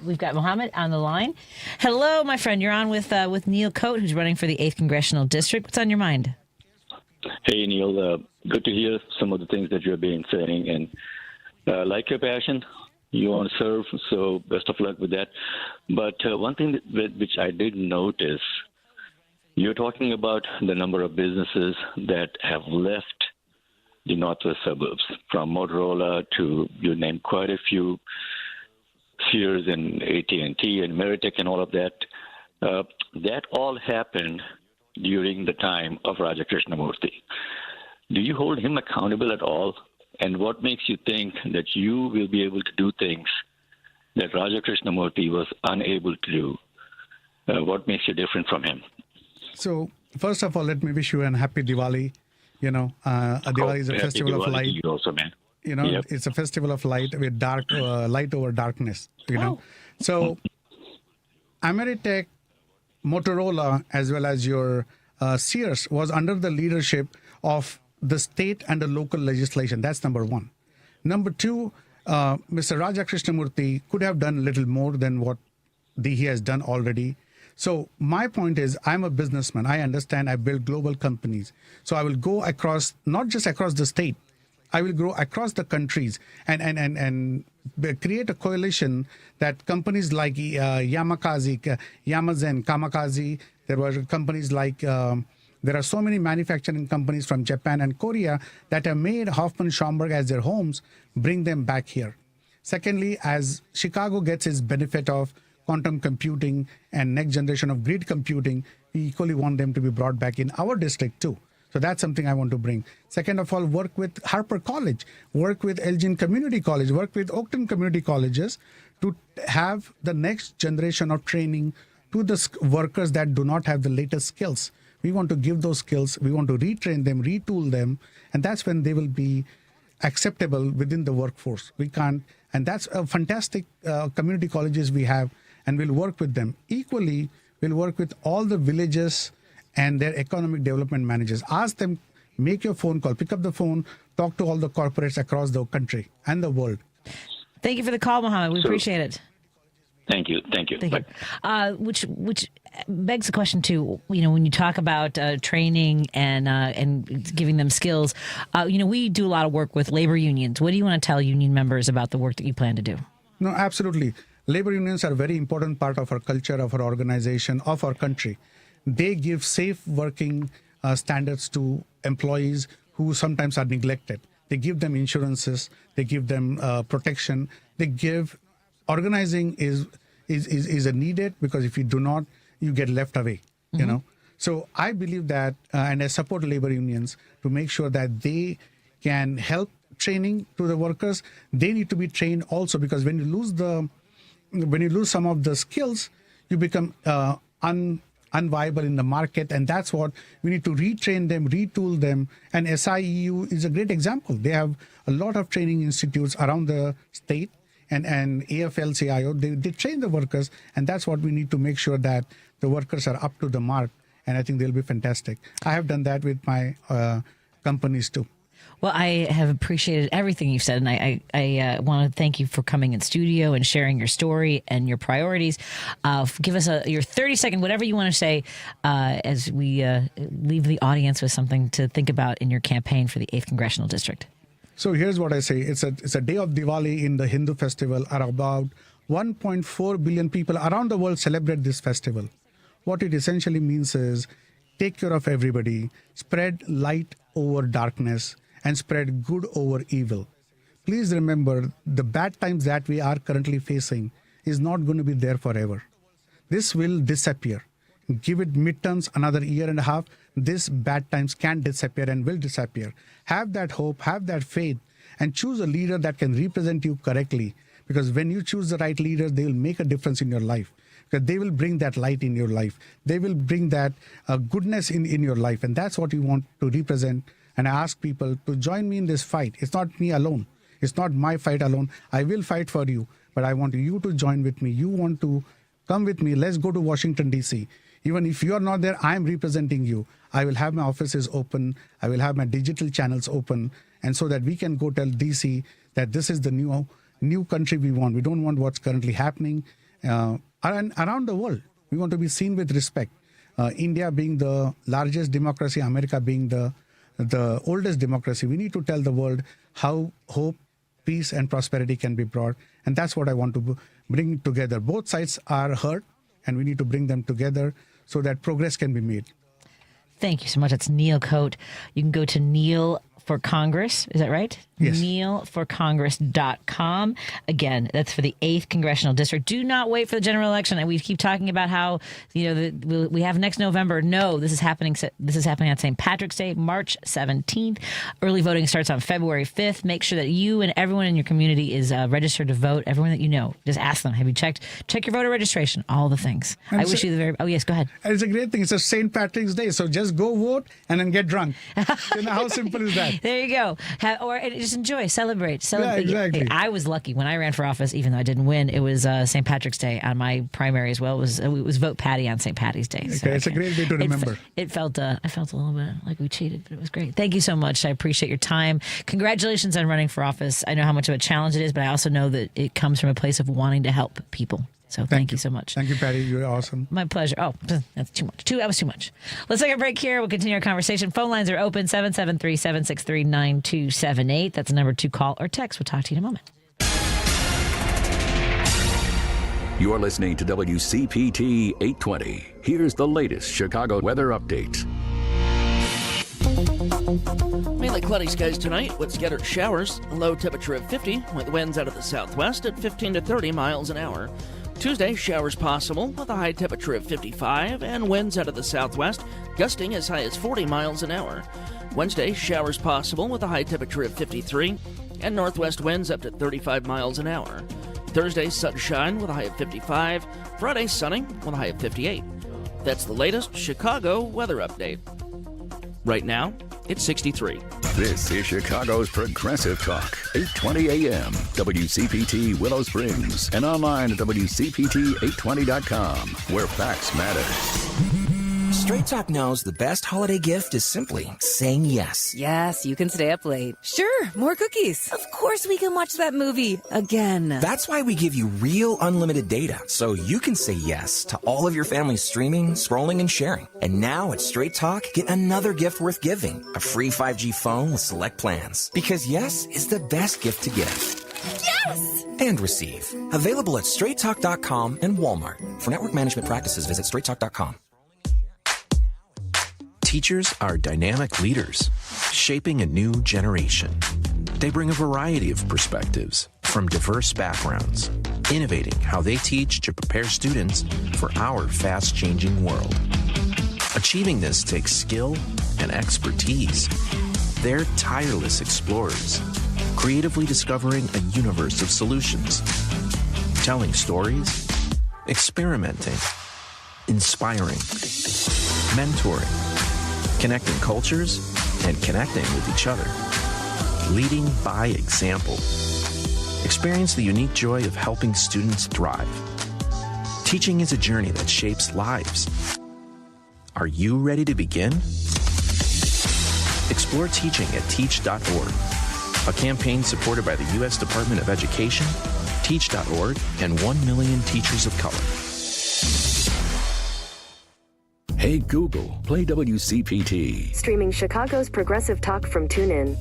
We've got Mohammed on the line. Hello, my friend. You're on with Neil Khot, who's running for the 8th Congressional District. What's on your mind? Hey, Neil. Good to hear some of the things that you're being saying. And like your passion, you want to serve, so best of luck with that. But one thing which I did notice, you're talking about the number of businesses that have left the northwest suburbs, from Motorola to, you named quite a few, Sears and AT&T and Meritech and all of that. That all happened during the time of Raja Krishnamurti. Do you hold him accountable at all? And what makes you think that you will be able to do things that Raja Krishnamurti was unable to do? What makes you different from him? So, first of all, let me wish you a happy Diwali. You know, Diwali is a festival of light. You also, man. You know, It's a festival of light with light over darkness, you know. So, Ameritech, Motorola, as well as your Sears was under the leadership of the state and the local legislation. That's number one. Number two, Mr. Raja Krishnamurti could have done a little more than what he has done already. So my point is, I'm a businessman. I understand I build global companies. So I will go across, not just across the state, I will go across the countries and create a coalition that companies like Yamakaze, Kamakaze, there were companies like, there are so many manufacturing companies from Japan and Korea that have made Hoffman Schaumburg as their homes, bring them back here. Secondly, as Chicago gets its benefit of quantum computing and next generation of grid computing, we equally want them to be brought back in our district too. So that's something I want to bring. Second of all, work with Harper College, work with Elgin Community College, work with Oakton Community Colleges to have the next generation of training to the workers that do not have the latest skills. We want to give those skills. We want to retrain them, retool them, and that's when they will be acceptable within the workforce. We can't, and that's a fantastic community colleges we have, and we'll work with them. Equally, we'll work with all the villages and their economic development managers. Ask them, make your phone call, pick up the phone, talk to all the corporates across the country and the world. Thank you for the call, Mohammed. We appreciate it. Thank you. Thank you. Which begs the question too. You know, when you talk about training and giving them skills, we do a lot of work with labor unions. What do you want to tell union members about the work that you plan to do? No, absolutely. Labor unions are a very important part of our culture, of our organization, of our country. They give safe working standards to employees who sometimes are neglected. They give them insurances. They give them protection. They give organizing is a needed, because if you do not, you get left away. You know. So I believe that, and I support labor unions to make sure that they can help training to the workers. They need to be trained also, because when you lose some of the skills, you become unviable in the market, and that's what we need to retrain them, retool them. And SIEU is a great example. They have a lot of training institutes around the state, and AFL-CIO, they train the workers, and that's what we need to make sure that the workers are up to the mark and I think they'll be fantastic. I have done that with my companies too. Well, I have appreciated everything you've said, and I want to thank you for coming in studio and sharing your story and your priorities. Give us your 30-second, whatever you want to say, as we leave the audience with something to think about in your campaign for the 8th Congressional District. So here's what I say. It's a day of Diwali in the Hindu festival. About 1.4 billion people around the world celebrate this festival. What it essentially means is take care of everybody, spread light over darkness, and spread good over evil. Please remember, the bad times that we are currently facing is not going to be there forever. This will disappear. Give it midterms, another year and a half, this bad times can disappear and will disappear. Have that hope, have that faith, and choose a leader that can represent you correctly. Because when you choose the right leader, they will make a difference in your life. Because they will bring that light in your life. They will bring that goodness in your life. And that's what you want to represent. And I ask people to join me in this fight. It's not me alone. It's not my fight alone. I will fight for you, but I want you to join with me. You want to come with me. Let's go to Washington, D.C. Even if you are not there, I am representing you. I will have my offices open. I will have my digital channels open. And so that we can go tell D.C. that this is the new country we want. We don't want what's currently happening around the world. We want to be seen with respect. India being the largest democracy, America being the oldest democracy, we need to tell the world how hope, peace, and prosperity can be brought. And that's what I want to bring together. Both sides are hurt, and we need to bring them together so that progress can be made. Thank you so much. That's Neil Khot. You can go to Neil for Congress. Is that right? Yes. NeilForCongress.com. Again, that's for the 8th Congressional District. Do not wait for the general election. And we keep talking about how, we have next November. No, this is happening on St. Patrick's Day, March 17th. Early voting starts on February 5th. Make sure that you and everyone in your community is registered to vote. Everyone that you know, just ask them, have you check your voter registration? All the things. And I wish you the very... Oh, yes, go ahead. And it's a great thing. It's a St. Patrick's Day. So just go vote and then get drunk. How simple is that? There you go. Or just enjoy, celebrate. Yeah, exactly. I was lucky when I ran for office, even though I didn't win. It was St. Patrick's Day on my primary as well. It was Vote Patty on St. Patty's Day. So it's a great day to remember. I felt a little bit like we cheated, but it was great. Thank you so much. I appreciate your time. Congratulations on running for office. I know how much of a challenge it is, but I also know that it comes from a place of wanting to help people. So thank you so much. Thank you, Patty. You're awesome. My pleasure. Oh, that's too much. That was too much. Let's take a break here. We'll continue our conversation. Phone lines are open, 773-763-9278. That's the number to call or text. We'll talk to you in a moment. You're listening to WCPT 820. Here's the latest Chicago weather update. Mainly cloudy skies tonight with scattered showers. A low temperature of 50 with winds out of the southwest at 15 to 30 miles an hour. Tuesday, showers possible with a high temperature of 55 and winds out of the southwest, gusting as high as 40 miles an hour. Wednesday, showers possible with a high temperature of 53 and northwest winds up to 35 miles an hour. Thursday, sunshine with a high of 55. Friday, sunny with a high of 58. That's the latest Chicago weather update. Right now, it's 63. This is Chicago's Progressive Talk, 820 AM, WCPT Willow Springs, and online at WCPT820.com, where facts matter. Straight Talk knows the best holiday gift is simply saying yes. Yes, you can stay up late. Sure, more cookies. Of course we can watch that movie again. That's why we give you real unlimited data, so you can say yes to all of your family's streaming, scrolling, and sharing. And now at Straight Talk, get another gift worth giving, a free 5G phone with select plans. Because yes is the best gift to give. Yes! And receive. Available at straighttalk.com and Walmart. For network management practices, visit straighttalk.com. Teachers are dynamic leaders, shaping a new generation. They bring a variety of perspectives from diverse backgrounds, innovating how they teach to prepare students for our fast-changing world. Achieving this takes skill and expertise. They're tireless explorers, creatively discovering a universe of solutions, telling stories, experimenting, inspiring, mentoring, connecting cultures, and connecting with each other. Leading by example. Experience the unique joy of helping students thrive. Teaching is a journey that shapes lives. Are you ready to begin? Explore teaching at teach.org, a campaign supported by the U.S. Department of Education, Teach.org, and 1 million teachers of color. Hey Google, play WCPT. Streaming Chicago's progressive talk from TuneIn.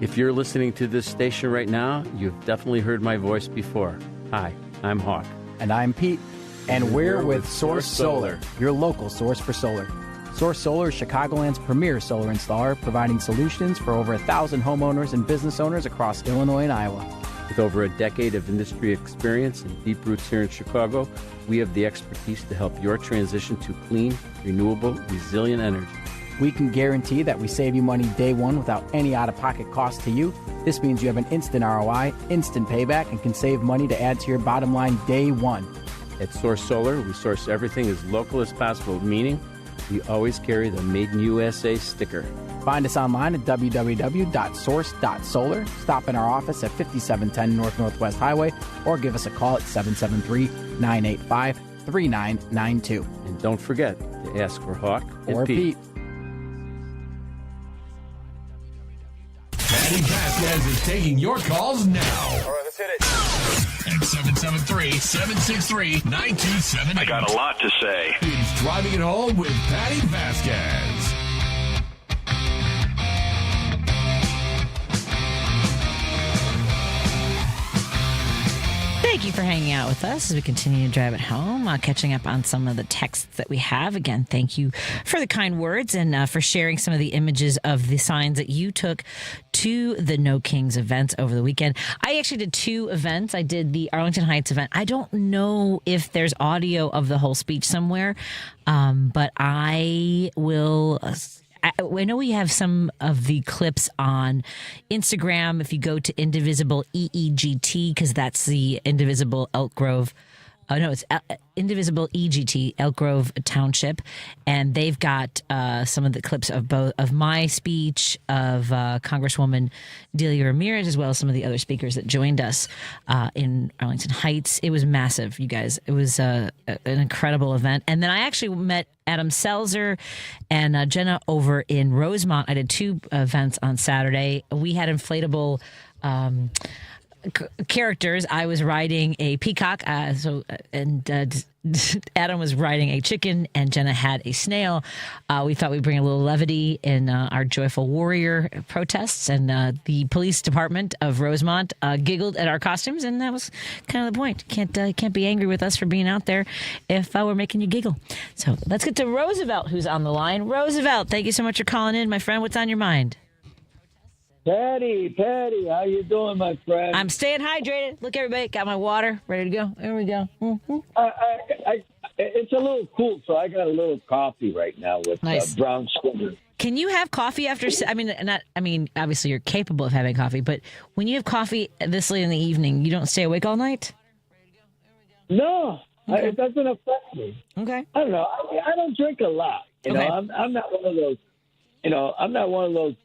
If you're listening to this station right now, you've definitely heard my voice before. Hi, I'm Hawk. And I'm Pete. And we're with Source Solar, your local source for solar. Source Solar is Chicagoland's premier solar installer, providing solutions for over 1,000 homeowners and business owners across Illinois and Iowa. With over a decade of industry experience and deep roots here in Chicago, we have the expertise to help your transition to clean, renewable, resilient energy. We can guarantee that we save you money day one without any out-of-pocket cost to you. This means you have an instant ROI, instant payback, and can save money to add to your bottom line day one. At Source Solar, we source everything as local as possible, meaning we always carry the Made in USA sticker. Find us online at www.source.solar. Stop in our office at 5710 North Northwest Highway or give us a call at 773-985-3992. And don't forget to ask for Hawk or Pete. Patti Vasquez is taking your calls now. All right, let's hit it. At 773-763-9278. I got a lot to say. It's Driving It Home with Patti Vasquez. Thank you for hanging out with us as we continue to drive it home, catching up on some of the texts that we have. Again, thank you for the kind words and for sharing some of the images of the signs that you took to the No Kings events over the weekend. I actually did 2 events. I did the Arlington Heights event. I don't know if there's audio of the whole speech somewhere, but I will... I know we have some of the clips on Instagram. If you go to Indivisible EEGT, because that's the Indivisible Elk Grove. Oh, no, it's Indivisible EGT, Elk Grove Township. And they've got some of the clips of both of my speech, of Congresswoman Delia Ramirez, as well as some of the other speakers that joined us in Arlington Heights. It was massive, you guys. It was an incredible event. And then I actually met Adam Selzer and Jenna over in Rosemont. I did 2 events on Saturday. We had inflatable characters. I was riding a peacock, Adam was riding a chicken, and Jenna had a snail. We thought we'd bring a little levity in our Joyful Warrior protests, and the police department of Rosemont giggled at our costumes, and that was kind of the point. Can't be angry with us for being out there if we're making you giggle. So let's get to Roosevelt, who's on the line. Roosevelt, thank you so much for calling in, my friend. What's on your mind? Patty, how you doing, my friend? I'm staying hydrated. Look, everybody, got my water ready to go. There we go. Mm-hmm. It's a little cool, so I got a little coffee right now with brown sugar. Can you have coffee after? Obviously you're capable of having coffee, but when you have coffee this late in the evening, you don't stay awake all night? No, okay. It doesn't affect me. Okay. I don't know. I don't drink a lot. You know, I'm not one of those. You know, I'm not one of those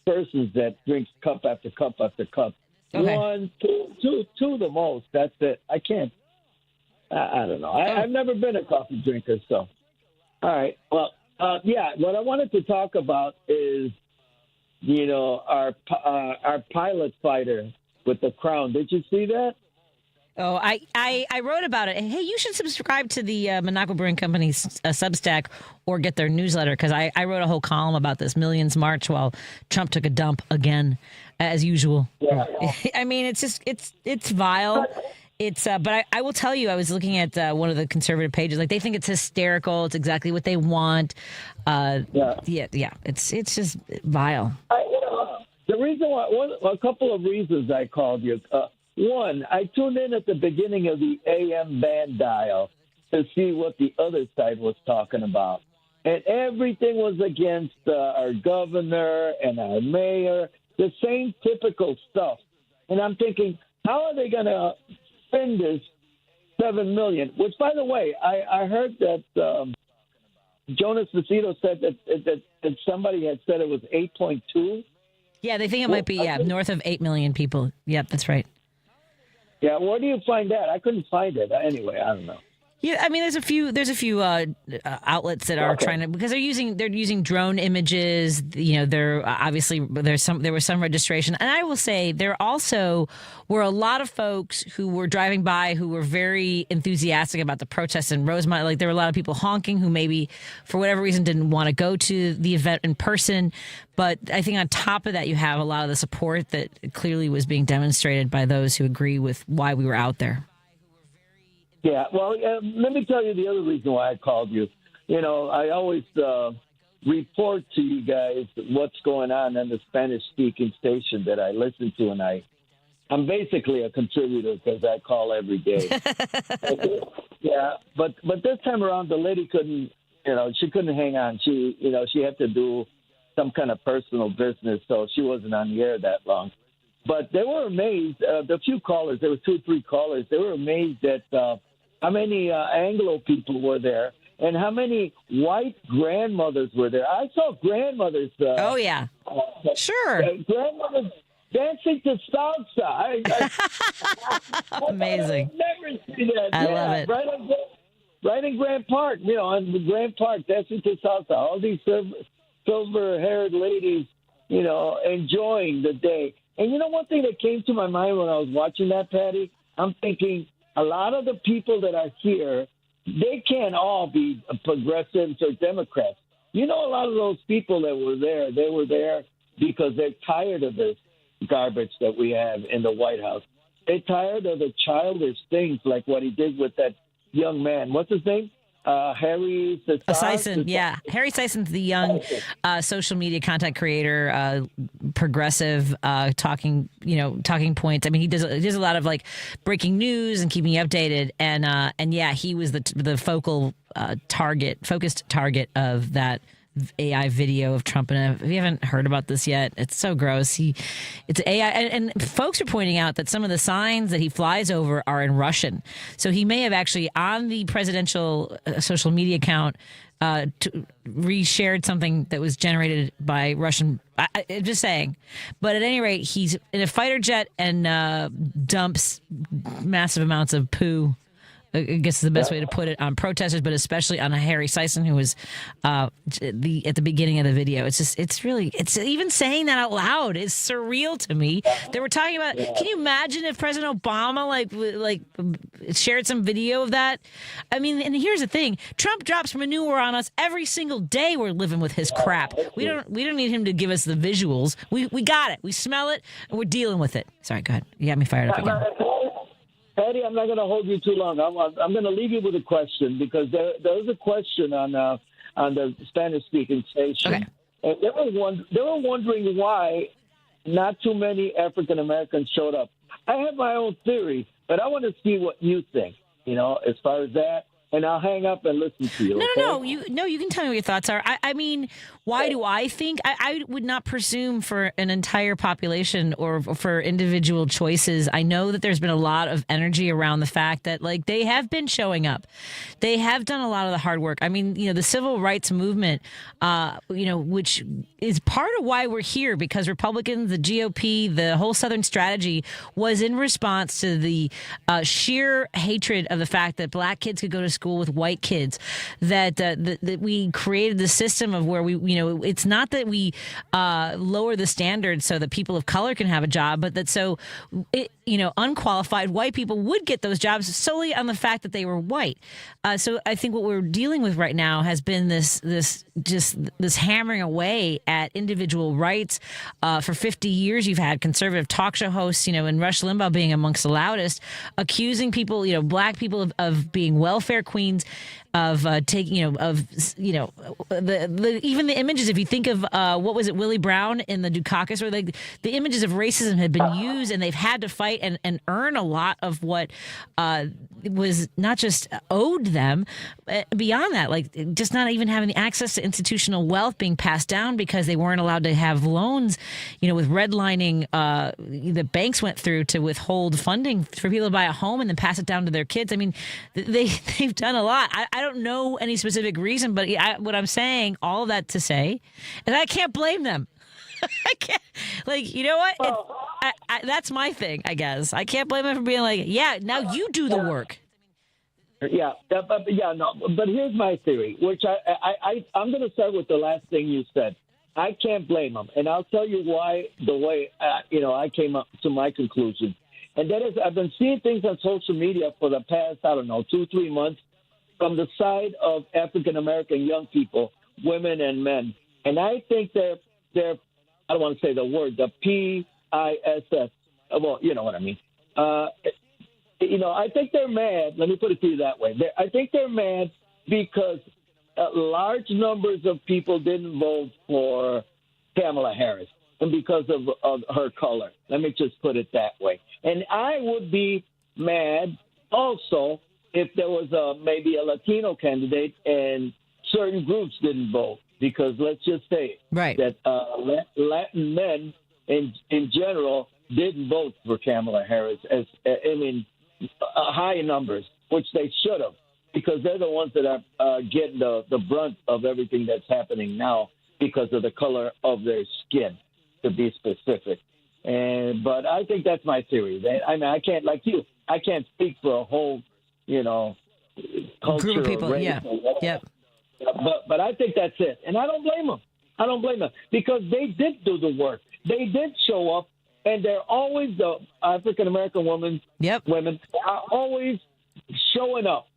persons that drinks cup after cup after cup. Okay. 1, 2 the most. That's it. I can't. I don't know. I've never been a coffee drinker, so. All right. Well, what I wanted to talk about is, our pilot fighter with the crown. Did you see that? Oh, I wrote about it. Hey, you should subscribe to the Monaco Brewing Company's Substack or get their newsletter, because I wrote a whole column about this Millions March while Trump took a dump again, as usual. Yeah. I mean, it's just it's vile. It's but I will tell you, I was looking at one of the conservative pages. Like, they think it's hysterical. It's exactly what they want. It's just vile. The reason why, a couple of reasons I called you. One, I tuned in at the beginning of the AM band dial to see what the other side was talking about. And everything was against our governor and our mayor, the same typical stuff. And I'm thinking, how are they going to spend this $7 million? Which, by the way, I heard that Jonas Macedo said that somebody had said it was 8.2. Yeah, they think it might be north of 8 million people. Yep, that's right. Yeah, where do you find that? I couldn't find it. Anyway, I don't know. Yeah, I mean, there's a few outlets that are trying to, because they're using drone images. You know, there was some registration, and I will say there also were a lot of folks who were driving by who were very enthusiastic about the protests in Rosemont. Like there were a lot of people honking who maybe for whatever reason didn't want to go to the event in person. But I think on top of that, you have a lot of the support that clearly was being demonstrated by those who agree with why we were out there. Yeah, well, let me tell you the other reason why I called you. You know, I always report to you guys what's going on the Spanish-speaking station that I listen to, and I'm basically a contributor because I call every day. Yeah, but this time around, the lady couldn't, she couldn't hang on. She had to do some kind of personal business, so she wasn't on the air that long. But they were amazed. The few callers, there were 2 or 3 callers, they were amazed at how many Anglo people were there and how many white grandmothers were there. I saw grandmothers. Oh, yeah. Sure. Grandmothers dancing to salsa. Amazing. I've never seen that. I love it. Right in Grand Park, on the Grand Park, dancing to salsa. All these silver-haired ladies, enjoying the day. And one thing that came to my mind when I was watching that, Patty, I'm thinking a lot of the people that are here, they can't all be progressives or Democrats. A lot of those people that were there, they were there because they're tired of this garbage that we have in the White House. They're tired of the childish things like what he did with that young man. What's his name? Harry Sison, yeah. Harry Sison's the young social media content creator, progressive, talking points. I mean, he does a lot of like breaking news and keeping you updated. And yeah, he was the focused target of that AI video of Trump. And if you haven't heard about this yet, it's so gross. It's AI, and folks are pointing out that some of the signs that he flies over are in Russian. So he may have actually on the presidential social media account reshared something that was generated by Russian. I'm just saying. But at any rate, he's in a fighter jet and dumps massive amounts of poo. I guess is the best way to put it, on protesters, but especially on Harry Sison, who was at the beginning of the video. It's even saying that out loud is surreal to me. They were talking about, can you imagine if President Obama like shared some video of that? I mean, and here's the thing: Trump drops manure on us every single day. We're living with his crap. We don't need him to give us the visuals. We got it. We smell it, and we're dealing with it. Sorry, go ahead. You got me fired up again. Patty, I'm not going to hold you too long. I'm going to leave you with a question because there was a question on the Spanish-speaking station. Okay. And they were wondering why not too many African Americans showed up. I have my own theory, but I want to see what you think. As far as that. And I'll hang up and listen to you. No. You can tell me what your thoughts are. I mean, why do I think? I would not presume for an entire population or for individual choices. I know that there's been a lot of energy around the fact that, like, they have been showing up. They have done a lot of the hard work. I mean, the civil rights movement, which is part of why we're here, because Republicans, the GOP, the whole Southern strategy was in response to the sheer hatred of the fact that black kids could go to school with white kids, that we created the system of where it's not that we lower the standards so that people of color can have a job, but that unqualified white people would get those jobs solely on the fact that they were white. So I think what we're dealing with right now has been this hammering away at individual rights. For 50 years, you've had conservative talk show hosts, and Rush Limbaugh being amongst the loudest, accusing people, black people of being welfare queens, of taking, even the images. If you think of what was it, Willie Brown in the Dukakis, where the images of racism had been used, and they've had to fight and earn a lot of what was not just owed them. Beyond that, like just not even having the access to institutional wealth being passed down because they weren't allowed to have loans, with redlining the banks went through to withhold funding for people to buy a home and then pass it down to their kids. I mean, they've done a lot. I don't know any specific reason, but what I'm saying, all of that to say, is I can't blame them. I can't, you know what? That's my thing, I guess. I can't blame them for being like, yeah, now you do the work. Yeah, but here's my theory, which I'm going to start with the last thing you said. I can't blame them, and I'll tell you why. The way I came up to my conclusion, and that is I've been seeing things on social media for the past 2-3 months from the side of African American young people, women and men, and I think they're I don't want to say the word, the PISS. Well, you know what I mean. I think they're mad. Let me put it to you that way. I think they're mad because large numbers of people didn't vote for Kamala Harris and because of her color. Let me just put it that way. And I would be mad also if there was maybe a Latino candidate and certain groups didn't vote, because let's just say that Latin men in general didn't vote for Kamala Harris high numbers, which they should have, because they're the ones that are getting the brunt of everything that's happening now because of the color of their skin, to be specific. But I think that's my theory. I can't, like you, I can't speak for a whole, culture group of people. Race Yep. But I think that's it. And I don't blame them. Because they did do the work. They did show up. And they're always, the African-American women are always showing up.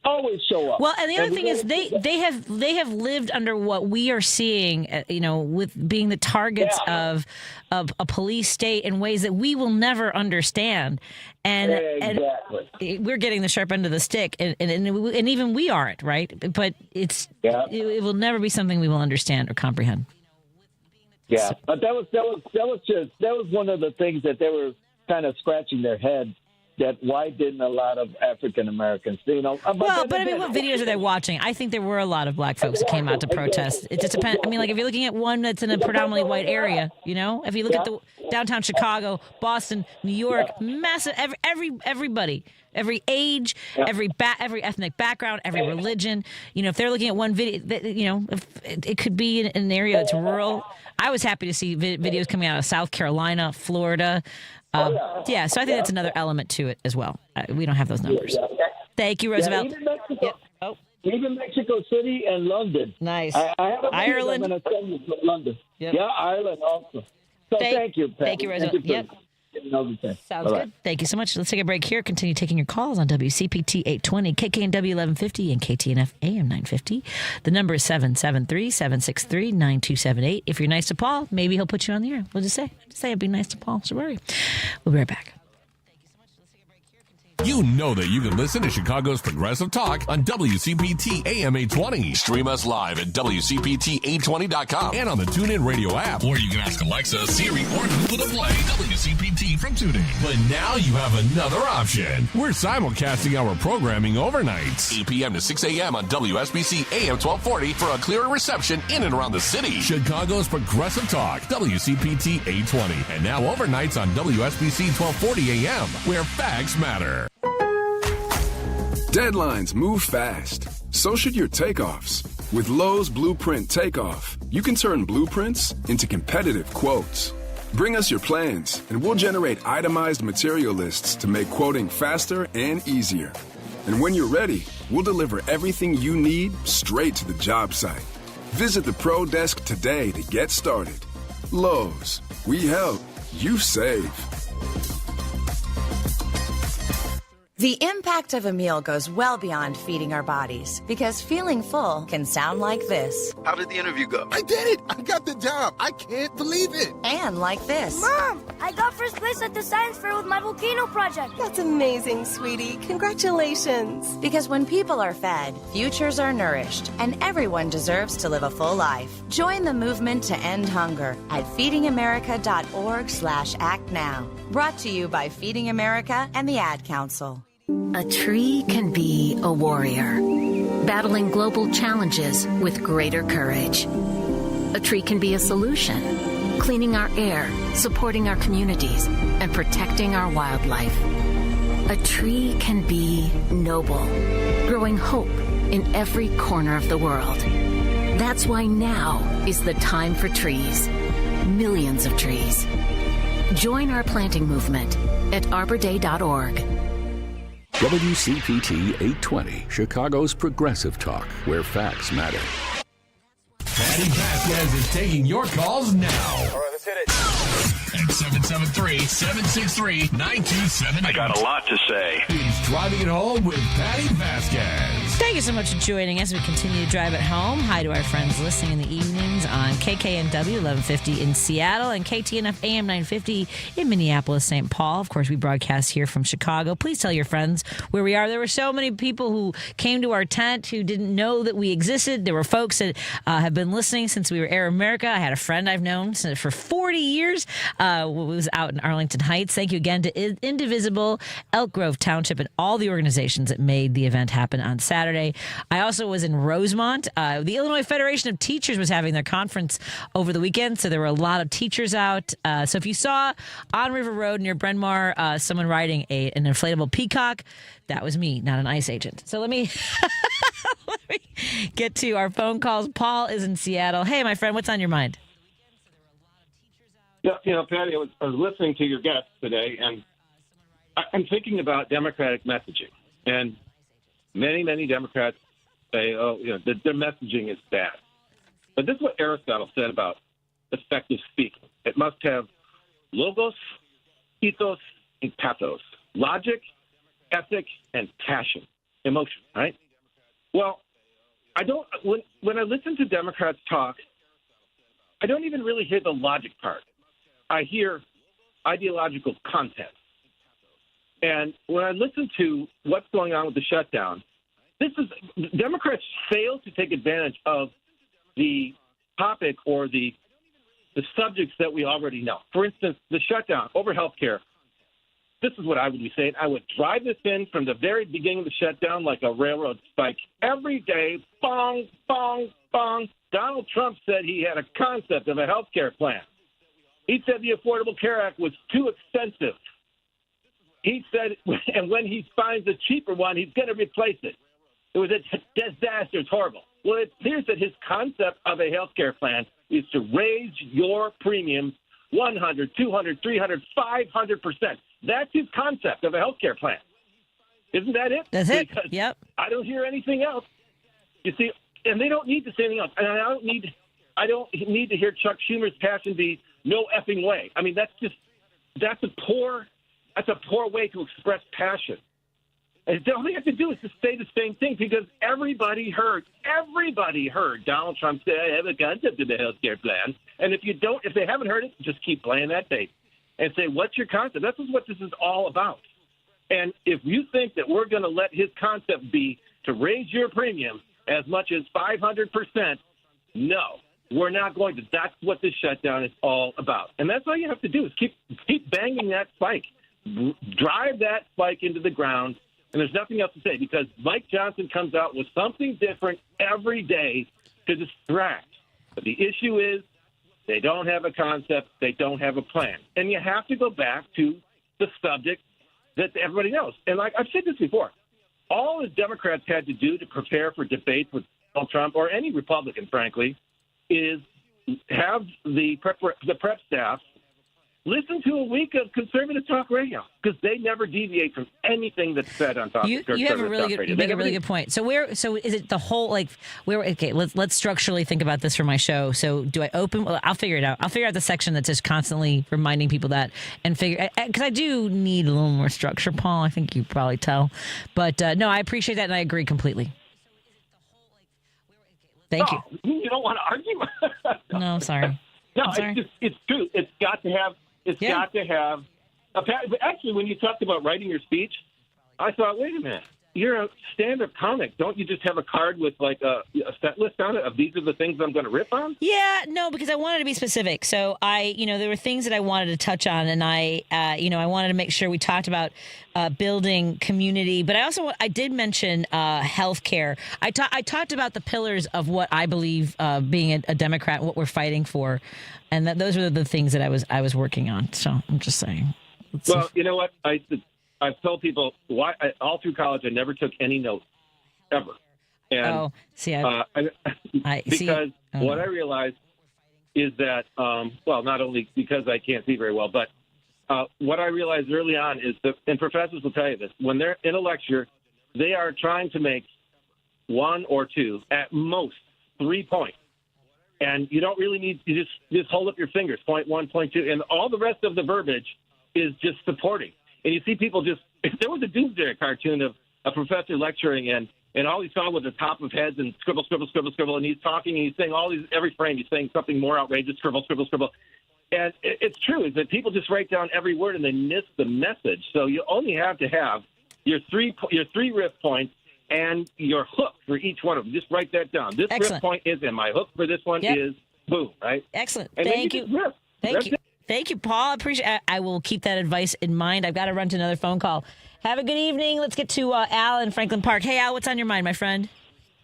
Always show up. Well, and the other thing is they have lived under what we are seeing, with being the targets of a police state in ways that we will never understand. And we're getting the sharp end of the stick, and even we aren't, right? But it will never be something we will understand or comprehend. Yeah, but that was one of the things that they were kind of scratching their head, that why didn't a lot of African Americans, what videos are they watching? I think there were a lot of black folks that came out to protest. It just depends. I mean, like if you're looking at one that's in a predominantly white area, if you look at the downtown Chicago, Boston, New York, massive, everybody. Every age, every ethnic background, every religion. If they're looking at one video, if it could be in an area that's rural. I was happy to see videos coming out of South Carolina, Florida. So I think that's another element to it as well. We don't have those numbers. Thank you, Roosevelt. Even Mexico City and London. Nice. I have a Ireland. I'm going to send you to London. Yep. Yeah, Ireland also. So thank you, Pat. Thank you, Roosevelt. Sounds good. Thank you so much. Let's take a break here. Continue taking your calls on WCPT 820, KKNW 1150, and KTNF AM 950. The number is 773-763-9278. If you're nice to Paul, maybe he'll put you on the air. We'll just say be nice to Paul. So worry. We'll be right back. You know that you can listen to Chicago's Progressive Talk on WCPT AM 820. Stream us live at WCPT820.com and on the TuneIn Radio app. Or you can ask Alexa, Siri, or Google to play WCPT from TuneIn. But now you have another option. We're simulcasting our programming overnights, 8 p.m. to 6 a.m. on WSBC AM 1240 for a clearer reception in and around the city. Chicago's Progressive Talk, WCPT 820. And now overnights on WSBC 1240 AM, where facts matter. Deadlines move fast. So should your takeoffs. With Lowe's Blueprint Takeoff, you can turn blueprints into competitive quotes. Bring us your plans, and we'll generate itemized material lists to make quoting faster and easier. And when you're ready, we'll deliver everything you need straight to the job site. Visit the Pro Desk today to get started. Lowe's, we help, you save. The impact of a meal goes well beyond feeding our bodies, because feeling full can sound like this. How did the interview go? I did it! I got the job! I can't believe it! And like this. Mom, I got first place at the science fair with my volcano project. That's amazing, sweetie. Congratulations. Because when people are fed, futures are nourished, and everyone deserves to live a full life. Join the movement to end hunger at feedingamerica.org/act now. Brought to you by Feeding America and the Ad Council. A tree can be a warrior, battling global challenges with greater courage. A tree can be a solution, cleaning our air, supporting our communities, and protecting our wildlife. A tree can be noble, growing hope in every corner of the world. That's why now is the time for trees. Millions of trees. Join our planting movement at arborday.org. WCPT 820, Chicago's progressive talk, where facts matter. Patti Vasquez is taking your calls now. All right, let's hit it. At 773-763-9278. I got a lot to say. He's driving it home with Patti Vasquez. Thank you so much for joining us. We continue to drive it home. Hi to our friends listening in the evenings on KKNW 1150 in Seattle and KTNF AM 950 in Minneapolis, St. Paul. Of course, we broadcast here from Chicago. Please tell your friends where we are. There were so many people who came to our tent who didn't know that we existed. There were folks that have been listening since we were Air America. I had a friend I've known for 40 years who was out in Arlington Heights. Thank you again to Indivisible, Elk Grove Township, and all the organizations that made the event happen on Saturday. I also was in Rosemont. The Illinois Federation of Teachers was having their conference over the weekend, so there were a lot of teachers out. So if you saw on River Road near Bryn Mawr someone riding an inflatable peacock, that was me, not an ICE agent. So let me get to our phone calls. Paul is in Seattle. Hey, my friend, what's on your mind? Yeah, Patty, I was listening to your guests today, and I'm thinking about Democratic messaging. And many Democrats say, their messaging is bad. But this is what Aristotle said about effective speaking. It must have logos, ethos, and pathos. Logic, ethic, and passion. Emotion, right? Well, when I listen to Democrats talk, I don't even really hear the logic part. I hear ideological content. And when I listen to what's going on with the shutdown, Democrats fail to take advantage of the topic or the subjects that we already know. For instance, the shutdown over health care. This is what I would be saying. I would drive this in from the very beginning of the shutdown like a railroad spike. Every day, bong, bong, bong. Donald Trump said he had a concept of a health care plan. He said the Affordable Care Act was too expensive. He said, and when he finds a cheaper one, he's going to replace it. It was a disaster. It's horrible. Well, it appears that his concept of a health care plan is to raise your premiums 100, 200, 300, 500%. That's his concept of a health care plan. Isn't that it? That's it. Yep. I don't hear anything else. You see, and they don't need to say anything else. And I don't need to hear Chuck Schumer's passion be no effing way. I mean, that's a poor way to express passion. And all they have to do is to say the same thing because everybody heard Donald Trump say, I have a concept of a health care plan. And if they haven't heard it, just keep playing that tape and say, what's your concept? That's what this is all about. And if you think that we're going to let his concept be to raise your premium as much as 500%, no, we're not going to. That's what this shutdown is all about. And that's all you have to do is keep banging that spike. Drive that spike into the ground, and there's nothing else to say because Mike Johnson comes out with something different every day to distract. But the issue is they don't have a concept, they don't have a plan. And you have to go back to the subject that everybody knows. And like I've said this before, all the Democrats had to do to prepare for debates with Donald Trump or any Republican, frankly, is have the prep staff listen to a week of conservative talk radio because they never deviate from anything that's said on talk. You have a really good point. So is it the whole okay? Let's structurally think about this for my show. So do I open? Well, I'll figure it out. I'll figure out the section that's just constantly reminding people that and figure because I do need a little more structure, Paul. I think you probably tell, but no, I appreciate that and I agree completely. Thank you. You don't want to argue. No, I'm sorry. No, it's true. It's got to have. Got to have. But actually, when you talked about writing your speech, I thought, wait a minute. You're a stand-up comic. Don't you just have a card with like a set list on it of these are the things I'm going to riff on? Yeah, no, because I wanted to be specific. So there were things that I wanted to touch on, and I wanted to make sure we talked about building community. But I did mention healthcare. I talked about the pillars of what I believe being a Democrat, what we're fighting for, and those are the things that I was working on. So I'm just saying. Well, you know what? I've told people all through college I never took any notes ever. And, because what I realized is that not only because I can't see very well, but what I realized early on is that, and professors will tell you this, when they're in a lecture, they are trying to make 1 or 2, at most 3 points. And you don't really need to just hold up your fingers, point 1, point 2, and all the rest of the verbiage is just supporting. And you see people just, if there was a Doomsday cartoon of a professor lecturing and all he saw was the top of heads and scribble, scribble, scribble, scribble, and he's talking and he's saying all these, every frame he's saying something more outrageous, scribble, scribble, scribble. And it's true, is that people just write down every word and they miss the message. So you only have to have your three riff points and your hook for each one of them. Just write that down. This riff point is in. My hook for this one is boom, right? Excellent. And Thank you. Thank you. Thank you, Paul. I appreciate it. I will keep that advice in mind. I've got to run to another phone call. Have a good evening. Let's get to Al in Franklin Park. Hey, Al, what's on your mind, my friend?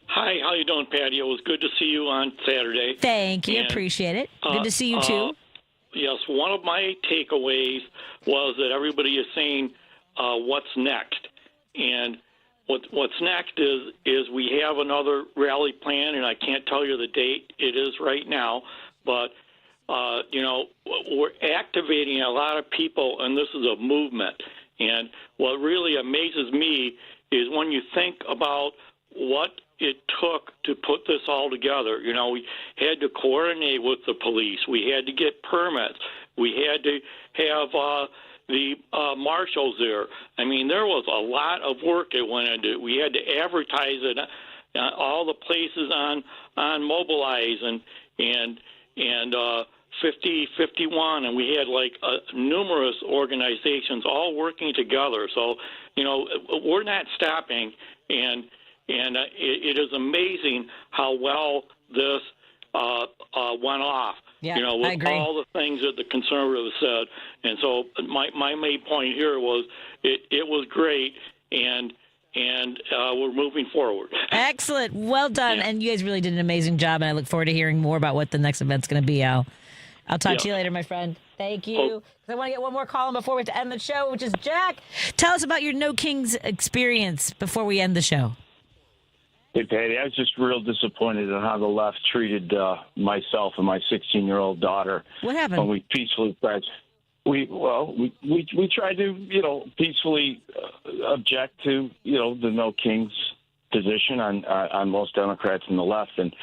Hi, how you doing, Patty? It was good to see you on Saturday. Thank you. Appreciate it. Good to see you, too. Yes, one of my takeaways was that everybody is saying, what's next? And what's next is we have another rally plan, and I can't tell you the date it is right now, but, we're activating a lot of people, and this is a movement. And what really amazes me is when you think about what it took to put this all together. We had to coordinate with the police. We had to get permits. We had to have the marshals there. I mean, there was a lot of work that went into it. We had to advertise it, all the places on Mobilize and 5051, and we had numerous organizations all working together. So, we're not stopping, and it is amazing how well this went off. Yeah, with I agree. all the things that the conservatives said. And so my main point here was it was great, and we're moving forward. Excellent. Well done. And you guys really did an amazing job, and I look forward to hearing more about what the next event's going to be, Al. I'll talk to you later, my friend. Thank you. I want to get one more call in before we have to end the show, which is Jack. Tell us about your No Kings experience before we end the show. Hey, Patty, I was just real disappointed in how the left treated myself and my 16-year-old daughter. What happened? When we peacefully we tried to, peacefully object to, the No Kings position on most Democrats in the left. And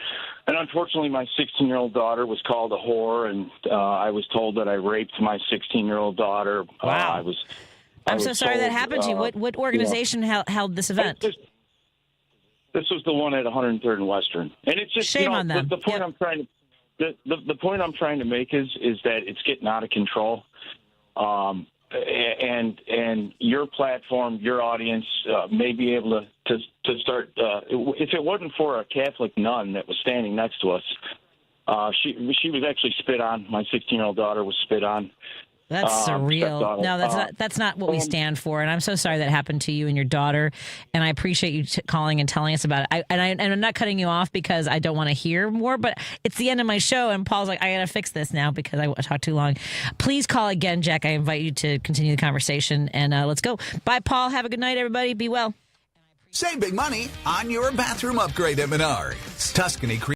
unfortunately, my 16-year-old daughter was called a whore, and I was told that I raped my 16-year-old daughter. Wow. I'm so sorry that happened to you. What organization held this event? This was the one at 103rd and Western. And it's just shame on them. The point I'm trying to the point I'm trying to make is that it's getting out of control. And your platform, your audience may be able to start. If it wasn't for a Catholic nun that was standing next to us, she was actually spit on. My 16-year-old daughter was spit on. That's surreal. No, that's not what we stand for. And I'm so sorry that happened to you and your daughter. And I appreciate you calling and telling us about it. And I'm not cutting you off because I don't want to hear more, but it's the end of my show. And Paul's like, I got to fix this now because I talked too long. Please call again, Jack. I invite you to continue the conversation. And let's go. Bye, Paul. Have a good night, everybody. Be well. Save big money on your bathroom upgrade at Menards. Tuscany